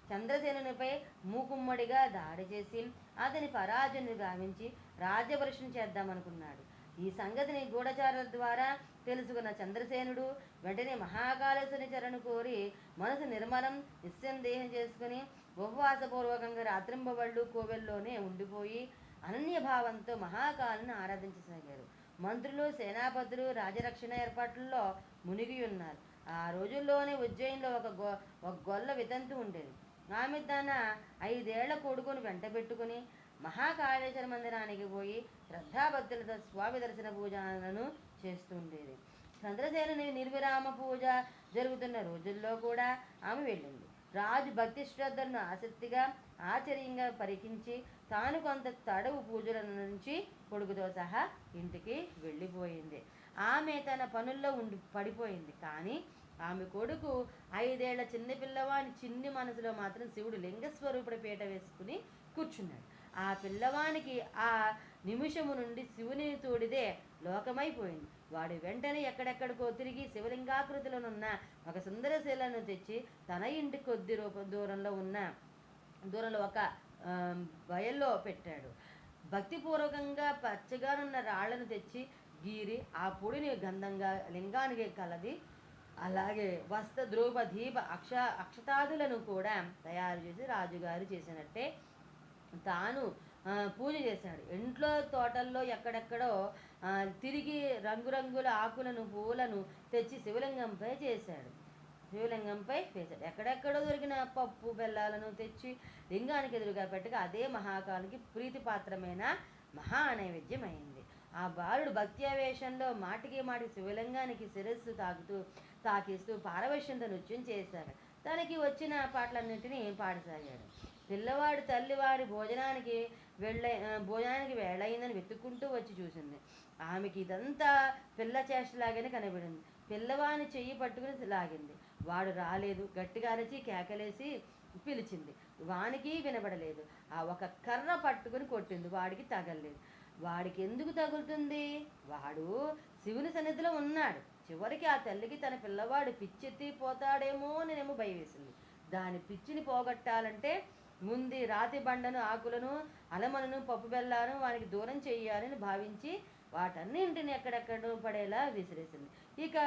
చంద్రసేనునిపై మూకుమ్మడిగా దాడి చేసి అతని పరాజయాన్ని గావించి రాజ్యవర్షణ చేద్దామనుకున్నాడు. ఈ సంగతిని గూఢచారుల ద్వారా తెలుసుకున్న చంద్రసేనుడు వెంటనే మహాకాళేశ్వరుని చరణు కోరి మనసు నిర్మలం నిస్సందేహం చేసుకుని ఉపవాసపూర్వకంగా రాత్రింబవళ్ళు కోవెల్లోనే ఉండిపోయి అనన్యభావంతో మహాకాళిని ఆరాధించసాగారు. మంత్రులు, సేనాపతులు రాజరక్షణ ఏర్పాట్లలో మునిగి ఉన్నారు. ఆ రోజుల్లోనే ఉజ్జయినిలో ఒక గొల్ల వితంతు ఉండేది. ఆమె తన 5 ఏళ్ల కొడుకును వెంట పెట్టుకుని మహాకాళేశ్వర మందిరానికి పోయి శ్రద్ధాభక్తులతో స్వామి దర్శన పూజలను చేస్తుండేది. చంద్రసేనుని నిర్విరామ పూజ జరుగుతున్న రోజుల్లో కూడా ఆమె వెళ్ళింది. రాజు భక్తి శ్రద్ధలను ఆసక్తిగా ఆశ్చర్యంగా పరికించి తాను కొంత తడవు పూజల నుంచి కొడుకుతో సహా ఇంటికి వెళ్ళిపోయింది. ఆమె తన పనుల్లో పడిపోయింది. కానీ ఆమె కొడుకు 5 ఏళ్ల చిన్నపిల్లవాని చిన్ని మనసులో మాత్రం శివుడు లింగస్వరూపుడు పీట వేసుకుని కూర్చున్నాడు. ఆ పిల్లవానికి ఆ నిమిషము నుండి శివుని తోడిదే లోకమైపోయింది. వాడు వెంటనే ఎక్కడెక్కడికో తిరిగి శివలింగాకృతిలోనున్న ఒక సుందరశీలను తెచ్చి తన ఇంటి కొద్ది దూరంలో ఒక బయల్లో పెట్టాడు. భక్తిపూర్వకంగా పచ్చగానున్న రాళ్లను తెచ్చి గీరి ఆ పొడిని గంధంగా లింగానికి కలది. అలాగే వస్త్ర ధ్రువ దీప అక్షతాదులను కూడా తయారు చేసి రాజుగారు చేసినట్టే తాను పూజ చేశాడు. ఇంట్లో తోటల్లో ఎక్కడెక్కడో తిరిగి రంగురంగుల ఆకులను పూలను తెచ్చి శివలింగంపై వేశాడు. ఎక్కడెక్కడో దొరికిన పప్పు బెల్లాలను తెచ్చి లింగానికి ఎదురుగా పెట్టగా అదే మహాకాలునికి ప్రీతిపాత్రమైన మహా నైవేద్యమైంది. ఆ బాలుడు భక్త్యావేశంలో మాటికి శివలింగానికి శిరస్సు తాకిస్తూ పారవశ్యంతో నృత్యం చేశాడు. తనకి వచ్చిన పాటలన్నింటినీ పాడసాగాడు. పిల్లవాడు తల్లివాడి భోజనానికి వేళయిందని వెతుక్కుంటూ వచ్చి చూసింది. ఆమెకి ఇదంతా పిల్ల చేష్టలాగానే కనబడింది. పిల్లవాడిని చెయ్యి పట్టుకుని లాగింది. వాడు రాలేదు. గట్టిగా అరచి కేకలేసి పిలిచింది. వానికి వినబడలేదు. ఆ ఒక కర్ర పట్టుకుని కొట్టింది. వాడికి తగలలేదు. వాడికి ఎందుకు తగులుతుంది? వాడు శివుని సన్నిధిలో ఉన్నాడు. చివరికి ఆ తల్లికి తన పిల్లవాడు పిచ్చెత్తి పోతాడేమో నేనేమో భయం వేసింది. దాని పిచ్చిని పోగొట్టాలంటే ముందు రాతి బండను, ఆకులను, అలమలను, పప్పు బెల్లాను వానికి దూరం చెయ్యాలని భావించి వాటన్నింటిని ఎక్కడెక్కడ పడేలా విసిరేసింది. ఇక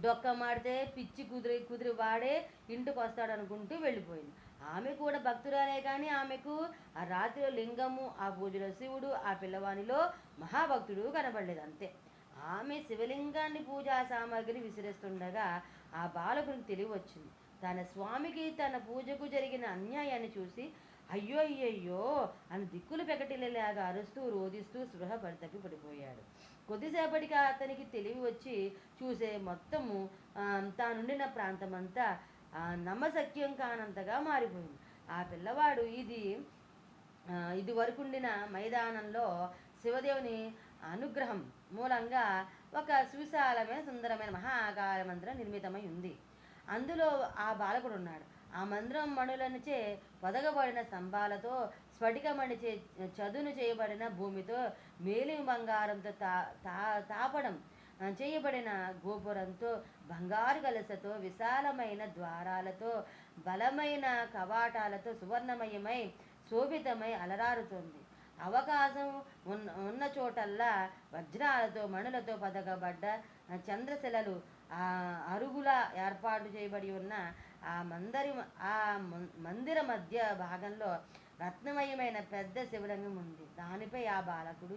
డొక్క మాడితే పిచ్చి కుదిరి వాడే ఇంటికి వస్తాడనుకుంటూ వెళ్ళిపోయింది. ఆమె కూడా భక్తురాలే, కానీ ఆమెకు ఆ రాత్రిలో లింగము, ఆ పూజలో శివుడు, ఆ పిల్లవానిలో మహాభక్తుడు కనబడలేదు. అంతే. ఆమె శివలింగాన్ని పూజా సామాగ్రి విసిరేస్తుండగా ఆ బాలకునికి తెలివి వచ్చింది. తన స్వామికి తన పూజకు జరిగిన అన్యాయాన్ని చూసి అయ్యో అని దిక్కులు పెకటిలేలాగా అరుస్తూ రోధిస్తూ స్పృహ తప్పి పడిపోయాడు. కొద్దిసేపటికి అతనికి తెలివి వచ్చి చూసే మొత్తము తానుండిన ప్రాంతమంతా నమ్మశక్యం కానంతగా మారిపోయింది. ఆ పిల్లవాడు ఇది వరకుండిన మైదానంలో శివదేవుని అనుగ్రహం మూలంగా ఒక సువిశాలమైన సుందరమైన మహాకార మందిరం నిర్మితమై ఉంది. అందులో ఆ బాలకుడు ఉన్నాడు. ఆ మందిరం మణులనిచే పొదగబడిన స్తంభాలతో, స్ఫటికమణిచే చదును చేయబడిన భూమితో, మేలి బంగారంతో తాపడం చేయబడిన గోపురంతో, బంగారు కలసతో, విశాలమైన ద్వారాలతో, బలమైన కవాటాలతో సువర్ణమయమై శోభితమై అలరారుతోంది. అవకాశం ఉన్న చోటల్లా వజ్రాలతో మణులతో పదకబడ్డ చంద్రశిలలు అరుగులా ఏర్పాటు చేయబడి ఉన్న ఆ మందిర మధ్య భాగంలో రత్నమయమైన పెద్ద శివలింగం ఉంది. దానిపై ఆ బాలకుడు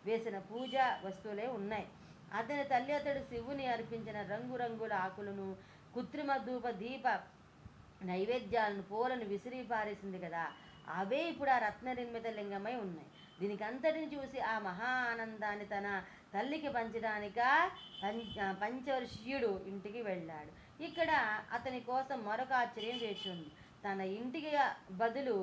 వేసిన పూజా వస్తువులే ఉన్నాయి. అతని తల్లి అతడు శివుని అర్పించిన రంగురంగుల ఆకులను, కృత్రిమ ధూప దీప నైవేద్యాలను, పూలను విసిరి పారేసింది కదా, అవే ఇప్పుడు ఆ రత్న నిర్మిత లింగమై ఉన్నాయి. దీనికి అంతటిని చూసి ఆ మహా ఆనందాన్ని తన తల్లికి పంచడానిక పంచవర్షీయుడు ఇంటికి వెళ్ళాడు. ఇక్కడ అతని కోసం మరొక ఆశ్చర్యం వేచి ఉంది. తన ఇంటికి బదులు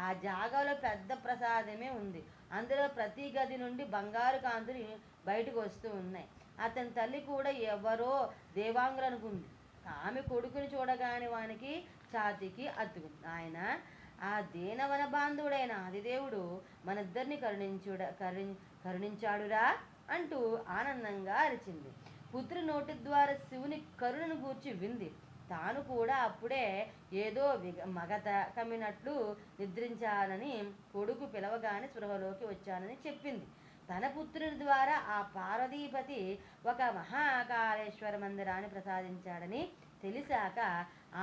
ఆ జాగాలో పెద్ద ప్రసాదమే ఉంది. అందులో ప్రతి గది నుండి బంగారు కాంతులు బయటకు వస్తూ ఉన్నాయి. అతని తల్లి కూడా ఎవరో దేవాంగులనుకుంది. ఆమె కొడుకుని చూడగానే వానికి ఛాతీకి అద్దుకుంది. ఆయన ఆ దీనవన బాంధుడైన ఆదిదేవుడు మనిద్దరిని కరుణించాడురా అంటూ ఆనందంగా అరిచింది. పుత్రి నోటి ద్వారా శివుని కరుణను గూర్చి వింది. తాను కూడా అప్పుడే ఏదో మగత కమ్మినట్లు నిద్రించానని, కొడుకు పిలవగానే స్పృహలోకి వచ్చానని చెప్పింది. తన పుత్రుని ద్వారా ఆ పార్వతీపతి ఒక మహాకాళేశ్వర మందిరాన్ని ప్రసాదించాడని తెలిసాక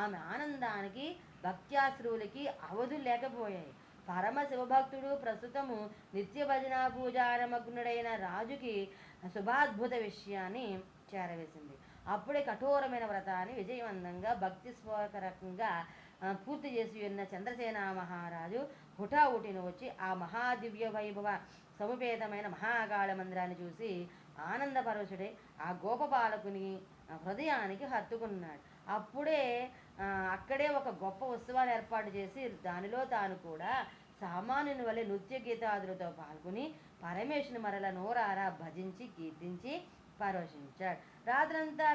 ఆమె ఆనందానికి, భక్త్యాశ్రువులకి అవధులు లేకపోయాయి. పరమ శివభక్తుడు ప్రస్తుతము నిత్య భజన పూజారమగ్నుడైన రాజుకి శుభాద్భుత విషయాన్ని చేరవేసింది. అప్పుడే కఠోరమైన వ్రతాన్ని విజయవంతంగా భక్తిస్వరకంగా పూర్తి చేసి ఉన్న చంద్రసేన మహారాజు హుటాహుటిన వచ్చి ఆ మహాదివ్య వైభవ సముపేతమైన మహాకాళ మందిరాన్ని చూసి ఆనందపరవశుడై ఆ గోపబాలకుని హృదయానికి హత్తుకున్నాడు. అక్కడే ఒక గొప్ప ఉత్సవాన్ని ఏర్పాటు చేసి దానిలో తాను కూడా సామాన్యుని వలె నృత్య గీతాదులతో పాల్గొని పరమేశ్వరుని మరల నోరారా భజించి కీర్తించి పరవశించాడు. రాత్రంతా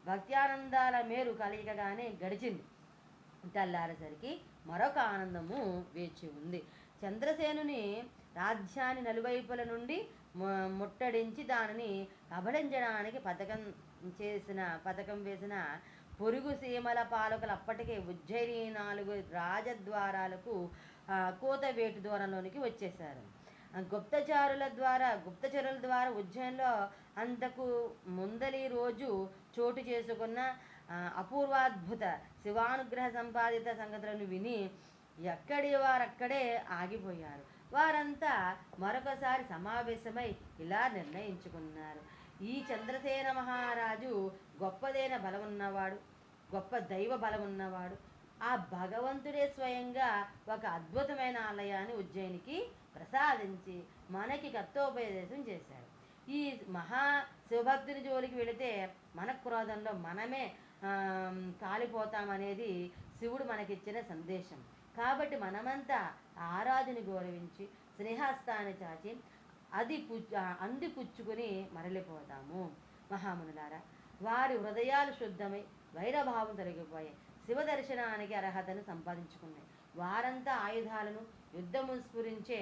భక్త్యానందాల మేరు కలయికగానే గడిచింది. తెల్లారేసరికి మరొక ఆనందము వేచి ఉంది. చంద్రసేనుని రాజ్యాన్ని నలువైపుల నుండి ముట్టడించి దానిని కబళించడానికి పథకం వేసిన పొరుగు సీమల పాలకులు అప్పటికే ఉజ్జయిని 4 రాజద్వారాలకు కూతవేటు దూరంలోనికి వచ్చేశారు. గుప్తచరుల ద్వారా ఉజ్జయినిలో అంతకు ముందలి రోజు చోటు చేసుకున్న అపూర్వాద్భుత శివానుగ్రహ సంపాదిత సంగతులను విని ఎక్కడి వారక్కడే ఆగిపోయారు. వారంతా మరొకసారి సమావేశమై ఇలా నిర్ణయించుకున్నారు: ఈ చంద్రసేన మహారాజు గొప్పదైన బలమున్నవాడు, గొప్ప దైవ బలమున్నవాడు. ఆ భగవంతుడే స్వయంగా ఒక అద్భుతమైన ఆలయాన్ని ఉజ్జయినికి ప్రసాదించి మనకి కర్తోపదేశం చేశాడు. ఈ మహా శివభక్తుని జోలికి వెళితే మన క్రోధంలో మనమే కాలిపోతామనేది శివుడు మనకిచ్చిన సందేశం. కాబట్టి మనమంతా ఆరాధుని గౌరవించి స్నేహస్తాన్ని చాచి అందిపుచ్చుకుని మరలిపోతాము. మహామునులారా, వారి హృదయాలు శుద్ధమై వైరభావం తొలగిపోయాయి. శివ దర్శనానికి అర్హతను సంపాదించుకున్నాయి. వారంతా ఆయుధాలను, యుద్ధము స్ఫురించే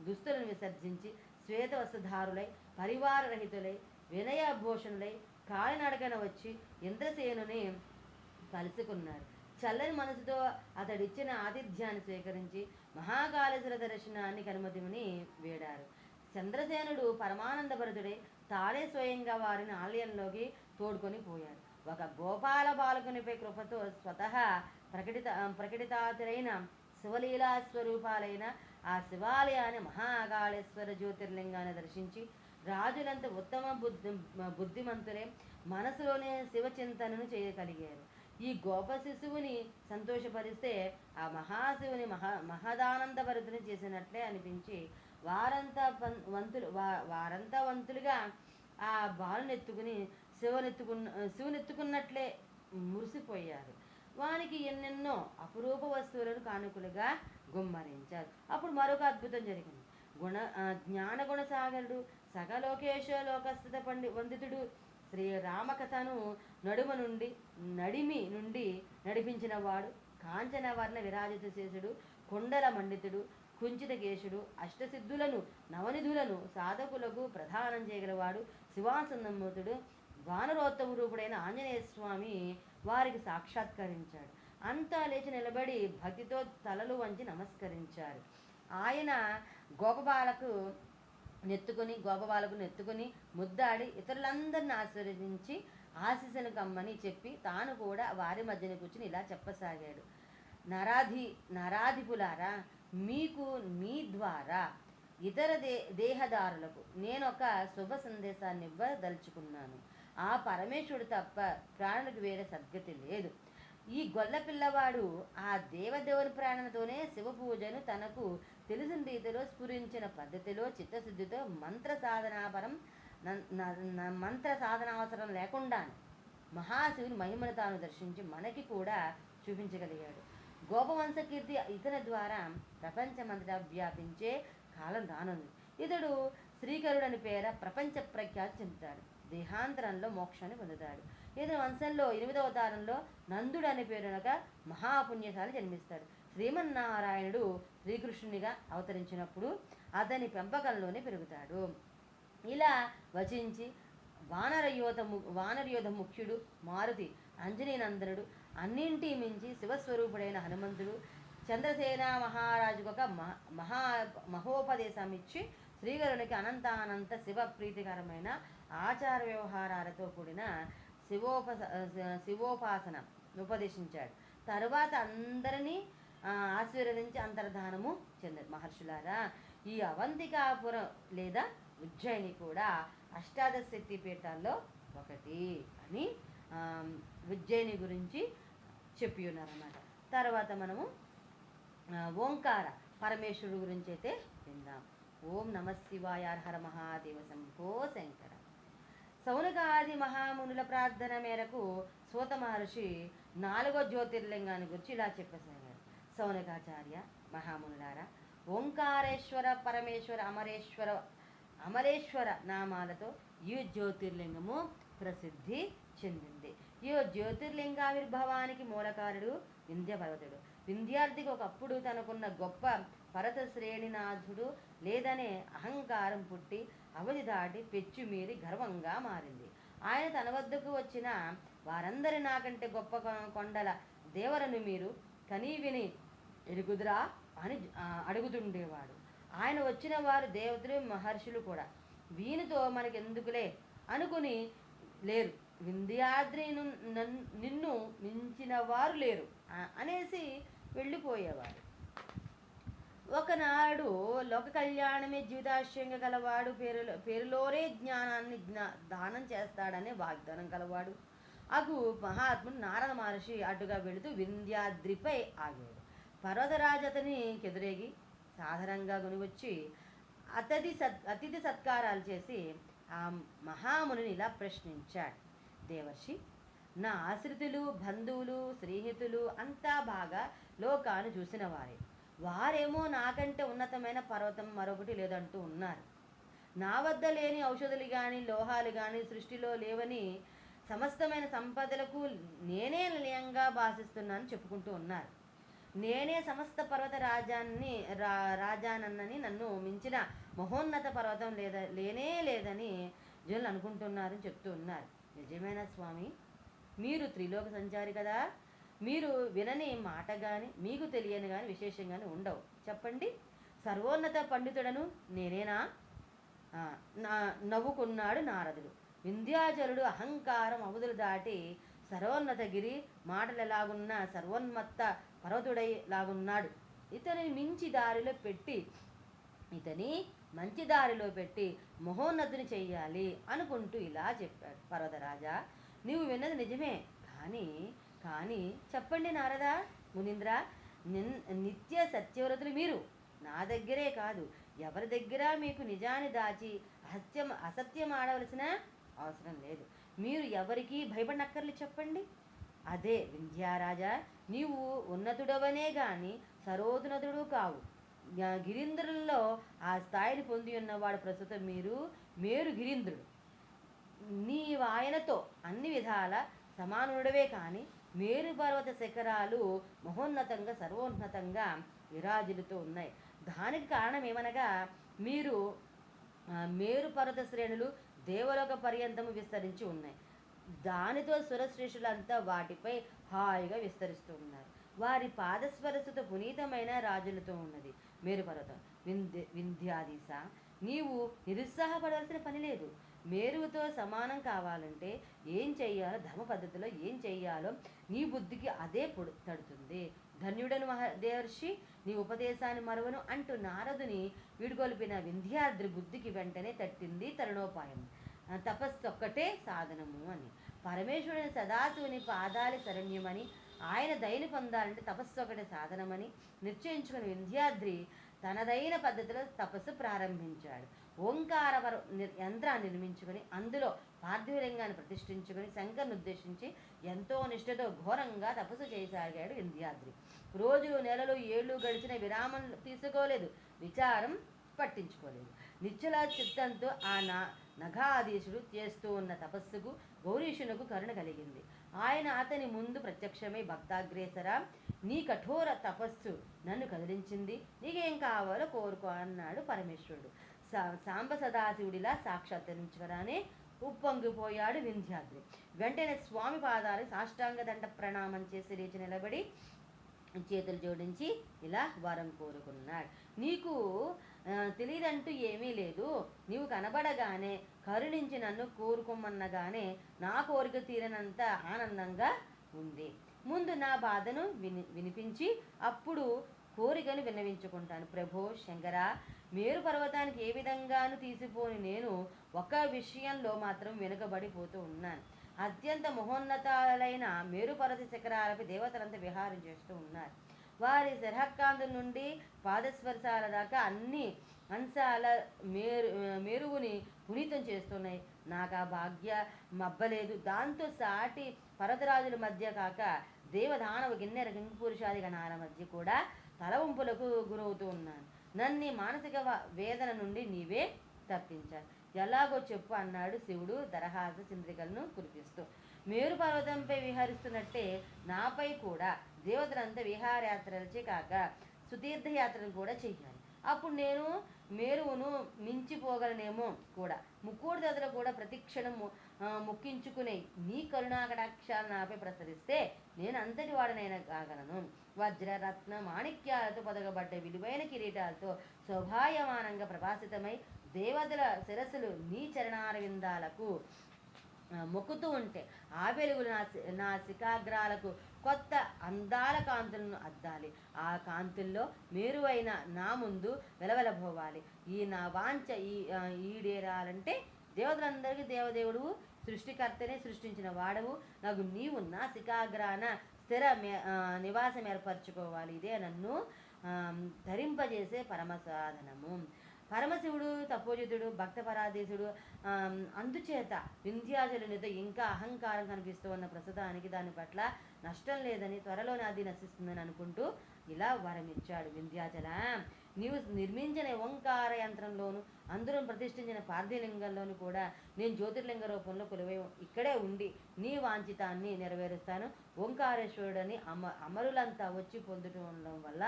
దుస్తులను విసర్జించి శ్వేత వస్త్రధారులై, పరివారరహితులై, వినయభూషణులై కాలినడకన వచ్చి ఇంద్రసేనుని కలుసుకున్నారు. చల్లని మనసుతో అతడిచ్చిన ఆతిథ్యాన్ని స్వీకరించి మహాకాళేశ్వర దర్శనాన్ని కనుమతిని వేడారు. చంద్రసేనుడు పరమానందభరితుడై తానే స్వయంగా వారిని ఆలయంలోకి తోడుకొని పోయారు. ఒక గోపాల బాలకునిపై కృపతో స్వతహా ప్రకటితాతులైన శివలీలా స్వరూపాలైన ఆ శివాలయాన్ని మహాకాళేశ్వర జ్యోతిర్లింగాన్ని దర్శించి రాజులంతా ఉత్తమ బుద్ధిమంతులే మనసులోనే శివచింతనను చేయగలిగారు. ఈ గోప శిశువుని సంతోషపరిస్తే ఆ మహాశివుని మహదానందభరితుని చేసినట్లే అనిపించి వారంతా వంతులుగా ఆ బాలునెత్తుకుని శివునెత్తుకున్నట్లే మురిసిపోయారు. వానికి ఎన్నెన్నో అపురూప వస్తువులను కానుకలుగా గుమ్మరించారు. అప్పుడు మరొక అద్భుతం జరిగింది. జ్ఞానగుణసాగరుడు, సకలోకేశ లోకస్థిత వందితుడు శ్రీరామకథను నడిమి నుండి నడిపించిన వాడు, కాంచనవర్ణ విరాజిత శేషుడు, కుండల మండితుడు, కుంచిత కేశుడు, అష్టసిద్ధులను నవనిధులను సాధకులకు ప్రదానం చేయగలవాడు, శివాసనమూర్తుడు, వానరోత్తమ రూపుడైన ఆంజనేయ స్వామి వారికి సాక్షాత్కరించాడు. అంతా లేచి నిలబడి భక్తితో తలలు వంచి నమస్కరించారు. ఆయన గోపబాలకు నెత్తుకుని ముద్దాడి ఇతరులందరిని ఆశీర్వదించి ఆశీస్సును కమ్మని చెప్పి తాను కూడా వారి మధ్యన కూర్చుని ఇలా చెప్పసాగాడు: నరాధిపులారా, మీకు మీ ద్వారా ఇతర దేహదారులకు నేనొక శుభ సందేశాన్ని ఇవ్వదలుచుకున్నాను. ఆ పరమేశ్వరుడు తప్ప ప్రాణులకు వేరే సద్గతి లేదు. ఈ గొల్ల పిల్లవాడు ఆ దేవదేవుని ప్రాణంతోనే శివ పూజను తనకు తెలిసిన రీతిలో స్ఫురించిన పద్ధతిలో చిత్తశుద్ధితో మంత్ర సాధనావసరం లేకుండా మహాశివుని మహిమను తాను దర్శించి మనకి కూడా చూపించగలిగాడు. గోపవంశకీర్తి ఇతని ద్వారా ప్రపంచమంతటా వ్యాపించే కాలం రానుంది. ఇతడు శ్రీకరుడని పేర ప్రపంచ ప్రఖ్యాతి చెందుతాడు. దేహాంతరంలో మోక్షాన్ని పొందుతాడు. ఇతని వంశంలో 8వ అవతారంలో నందుడు అనే పేరునక మహాపుణ్యశాలి జన్మిస్తాడు. శ్రీమన్నారాయణుడు శ్రీకృష్ణునిగా అవతరించినప్పుడు అతని పెంపకంలోనే పెరుగుతాడు. ఇలా వచించి వానరయోధ ముఖ్యుడు మారుతి, అంజనీనందనుడు, అన్నింటి మించి శివస్వరూపుడైన హనుమంతుడు చంద్రసేన మహారాజుకు ఒక మహోపదేశం ఇచ్చి శ్రీకరునికి అనంతానంత శివ ప్రీతికరమైన ఆచార వ్యవహారాలతో కూడిన శివోపాసన ఉపదేశించాడు. తరువాత అందరినీ ఆశీర్వదించి అంతర్ధానము చెందారు. మహర్షులారా, ఈ అవంతికాపురం లేదా ఉజ్జయిని కూడా అష్టాదశ శక్తి పీఠాల్లో ఒకటి అని ఉజ్జయిని గురించి చెప్పి ఉన్నారన్నమాట. తర్వాత మనము ఓంకార పరమేశ్వరుడు గురించి అయితే విందాం. ఓం నమ శివాయ, హర మహాదేవ, శంభో శంకర. సౌనకాది మహామునుల ప్రార్థన మేరకు సూత మహర్షి 4వ జ్యోతిర్లింగాన్ని గురించి ఇలా చెప్పసాగారు. సౌనకాచార్య మహామునులారా, ఓంకారేశ్వర, పరమేశ్వర, అమరేశ్వర నామాలతో ఈ జ్యోతిర్లింగము ప్రసిద్ధి చెందింది. ఈ జ్యోతిర్లింగావిర్భవానికి మూలకారుడు వింధ్య పర్వతుడు. వింధ్యార్థికి ఒకప్పుడు తనకున్న గొప్ప పరత శ్రేణినాథుడు లేదనే అహంకారం పుట్టి అవధి దాటి పెచ్చు మీరి గర్వంగా మారింది. ఆయన తన వద్దకు వచ్చిన వారందరి నాకంటే గొప్ప కొండల దేవరను మీరు కనీ విని ఎరుగుదురా అని అడుగుతుండేవాడు. ఆయన వచ్చిన వారు దేవతలు మహర్షులు కూడా వీనితో మనకెందుకులే అనుకుని లేరు. వింధ్యాద్రి నిన్ను మించిన వారు లేరు అనేసి వెళ్ళిపోయేవాడు. ఒకనాడు లోక కళ్యాణమే జీవితాశయంగా గలవాడు, పేరులోనే జ్ఞానాన్ని దానం చేస్తాడనే వాగ్దానం గలవాడు అగు మహాత్ముడు నారద మహర్షి అటుగా వెళుతూ వింధ్యాద్రిపై ఆగాడు. పర్వతరాజు అతనికి ఎదురేగి సాధారణంగా కొనివచ్చి అతిథి సత్కారాలు చేసి ఆ మహామునిని ఇలా ప్రశ్నించాడు. దేవర్షి, నా ఆశ్రితులు, బంధువులు, స్నేహితులు అంతా బాగా లోకాన్ని చూసిన వారే. వారేమో నాకంటే ఉన్నతమైన పర్వతం మరొకటి లేదంటూ ఉన్నారు. నా వద్ద లేని ఔషధులు కానీ లోహాలు కానీ సృష్టిలో లేవని, సమస్తమైన సంపదలకు నేనే నిలయంగా భాషిస్తున్నాను చెప్పుకుంటూ ఉన్నారు. నేనే సమస్త పర్వత రాజానన్నని, నన్ను మించిన మహోన్నత పర్వతం లేనే లేదని జనులు అనుకుంటున్నారని చెప్తూ ఉన్నారు. నిజమేనా స్వామి? మీరు త్రిలోక సంచారి కదా, మీరు వినని మాట కానీ మీకు తెలియని కానీ విశేషం కానీ ఉండవు. చెప్పండి, సర్వోన్నత పండితుడను నేనేనా? నవ్వుకున్నాడు నారదుడు. వింధ్యాచలుడు అహంకారం అవధులు దాటి సర్వోన్నతగిరి మాటలు ఎలాగున్నా సర్వోన్మత్త పర్వతుడై లాగున్నాడు. ఇతని మంచి దారిలో పెట్టి మహోన్నతుని చెయ్యాలి అనుకుంటూ ఇలా చెప్పాడు. పర్వతరాజా, నీవు విన్నది నిజమే, కానీ చెప్పండి నారద మునీంద్ర, నిత్య సత్యవ్రతులు మీరు. నా దగ్గరే కాదు, ఎవరి దగ్గర మీకు నిజాన్ని దాచి అసత్యం ఆడవలసిన అవసరం లేదు. మీరు ఎవరికీ భయపడనక్కర్లు. చెప్పండి. అదే వింధ్యారాజా, నీవు ఉన్నతుడవనే గాని సరోన్నతుడు కావు. గిరీంద్రుల్లో ఆ స్థాయిని పొంది ఉన్నవాడు ప్రస్తుతం మేరు గిరీంద్రుడు. నీవు ఆయనతో అన్ని విధాల సమానుడవే కానీ మేరు పర్వత శిఖరాలు మహోన్నతంగా సర్వోన్నతంగా విరాజిల్లుతూ ఉన్నాయి. దానికి కారణం ఏమనగా మీరు మేరు పర్వత శ్రేణులు దేవలోక పర్యంతము విస్తరించి ఉన్నాయి. దానితో సురశ్రేష్ఠులంతా వాటిపై హాయిగా విస్తరిస్తూ ఉన్నారు. వారి పాదస్పర్శతో పునీతమైన రాజులతో ఉన్నది మేరు పర్వతం. వింధ్యాధీశ, నీవు నిరుత్సాహపడవలసిన పని లేదు. మేరుతో సమానం కావాలంటే ఏం చెయ్యాలో, ధర్మ పద్ధతిలో ఏం చెయ్యాలో నీ బుద్ధికి అదే తడుతుంది. ధన్యుడను దేవర్షి, నీ ఉపదేశాన్ని మరువను అంటూ నారదుని వీడుకొల్పిన వింధ్యాద్రి బుద్ధికి వెంటనే తట్టింది తరుణోపాయం. తపస్సు ఒక్కటే సాధనము అని. పరమేశ్వరుని సదాశివుని పాదాలి శరణ్యమని, ఆయన దయని పొందాలంటే తపస్సు ఒకటే సాధనమని నిశ్చయించుకుని వింధ్యాద్రి తనదైన పద్ధతిలో తపస్సు ప్రారంభించాడు. ఓంకార యంత్రాన్ని నిర్మించుకొని అందులో పార్థివలింగాన్ని ప్రతిష్ఠించుకొని శంకర్ను ఉద్దేశించి ఎంతో నిష్ఠతో ఘోరంగా తపస్సు చేయసాగాడు వింధ్యాద్రి. రోజులు, నెలలు, ఏళ్ళు గడిచిన విరామం తీసుకోలేదు, విచారం పట్టించుకోలేదు. నిశ్చల చిత్తంతో ఆ నఘాధీశుడు చేస్తూ ఉన్న తపస్సుకు గౌరీశునకు కరుణ కలిగింది. ఆయన అతని ముందు ప్రత్యక్షమై, భక్తాగ్రేసర, నీ కఠోర తపస్సు నన్ను కదిలించింది, నీకేం కావాలో కోరుకో అన్నాడు పరమేశ్వరుడు. సాంబ సదాశివుడిలా సాక్షాత్కరించగానే ఉప్పొంగిపోయాడు వింధ్యాద్రి. వెంటనే స్వామి పాదాలు సాష్టాంగ దండ ప్రణామం చేసి లేచి నిలబడి చేతులు జోడించి ఇలా వరం కోరుకున్నాడు. నీకు తెలియదంటూ ఏమీ లేదు. నీవు కనబడగానే కరుణించి నన్ను కోరుకోమన్నగానే నా కోరిక తీరనంత ఆనందంగా ఉంది. ముందు నా బాధను వినిపించి అప్పుడు కోరికను విన్నవించుకుంటాను. ప్రభో శంకర, మేరు పర్వతానికి ఏ విధంగానూ తీసిపోని నేను ఒక విషయంలో మాత్రం వెనుకబడిపోతూ ఉన్నాను. అత్యంత మహోన్నతాలైన మేరు పర్వత శిఖరాలపై దేవతలంతా విహారం చేస్తూ ఉన్నారు. వారి శరహక్కాంతుల నుండి పాదస్పర్శాల దాకా అన్ని అంశాల మేరువుని పునీతం చేస్తున్నాయి. నాకు ఆ భాగ్య మబ్బలేదు. దాంతో సాటి పర్వతరాజుల మధ్య కాక దేవదానవ గిన్నెర కింపురుషాది గణాల మధ్య కూడా తలవంపులకు గురవుతూ ఉన్నాను. నన్ను మానసిక వేదన నుండి నీవే తప్పించాలి. ఎలాగో చెప్పు అన్నాడు శివుడు దరహాస చంద్రికలను కురిపిస్తూ. మేరు పర్వతంపై విహరిస్తున్నట్టే నాపై కూడా దేవతలంతా విహారయాత్రలచే కాక సుతీర్థయాత్రలు కూడా చెయ్యాలి. అప్పుడు నేను మేరువును మించిపోగలనేమో కూడా. ముక్కోటి దేవతలు కూడా ప్రతిక్షణం మొక్కించుకునే నీ కరుణాకటాక్షాలు నాపై ప్రసరిస్తే నేను అంతటి వాడనైనా కాగలను. వజ్ర రత్న మాణిక్యాలతో పొదగబడ్డ విలువైన కిరీటాలతో శోభాయమానంగా ప్రకాశితమై దేవతల శిరస్సులు నీ చరణారవిందాలకు మొక్కుతూ ఉంటే ఆ వెలుగులు నా శిఖాగ్రాలకు కొత్త అందాల కాంతులను అద్దాలి. ఆ కాంతుల్లో మేరువైన నా ముందు వెలవెలబోవాలి. ఈ నా వాంఛ ఈడేరాలంటే దేవతలందరికీ దేవదేవుడు సృష్టికర్తనే సృష్టించిన వాడవు నాకు నీవు నా శిఖాగ్రాన స్థిర నివాసం ఏర్పరచుకోవాలి. ఇదే నన్ను ధరింపజేసే పరమసాధనము. పరమశివుడు తపోజితుడు భక్తపరాధీశుడు. అందుచేత వింధ్యాచలునితో ఇంకా అహంకారం కనిపిస్తూ ఉన్న ప్రస్తుతానికి దాని పట్ల నష్టం లేదని, త్వరలోనే అది నశిస్తుందని అనుకుంటూ ఇలా వరమిచ్చాడు. వింధ్యాచల, నీవు నిర్మించిన ఓంకార యంత్రంలోను అందరూ ప్రతిష్ఠించిన పార్థిలింగంలోను కూడా నేను జ్యోతిర్లింగ రూపంలో కొలువై ఇక్కడే ఉండి నీ వాంఛితాన్ని నెరవేరుస్తాను. ఓంకారేశ్వరుడని అమరులంతా వచ్చి పొందుతుండడం వల్ల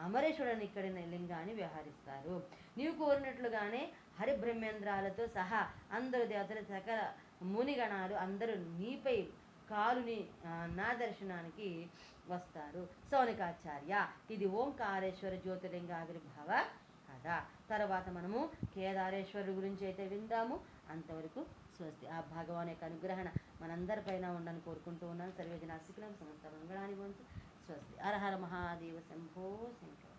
అమరేశ్వరుని ఇక్కడి లింగాన్ని వ్యవహరిస్తారు. నీవు కోరినట్లుగానే హరిబ్రహ్మేంద్రాలతో సహా అందరు దేవతలు సకల మునిగణాలు అందరూ నీపై కాలుని నా దర్శనానికి వస్తారు. సౌనికాచార్య, ఇది ఓంకారేశ్వర జ్యోతిర్లింగ ఆవిర్భావ కథ. తర్వాత మనము కేదారేశ్వరుడు గురించి అయితే విందాము. అంతవరకు స్వస్తి. ఆ భగవాన్ యొక్క అనుగ్రహణ మనందరిపైన ఉండని కోరుకుంటూ ఉన్నాను. సర్వేజన శిఖరం సమస్త మంగళాన్ని వంతు. స్వస్తి. హర హర మహాదేవ శంభో శంకర.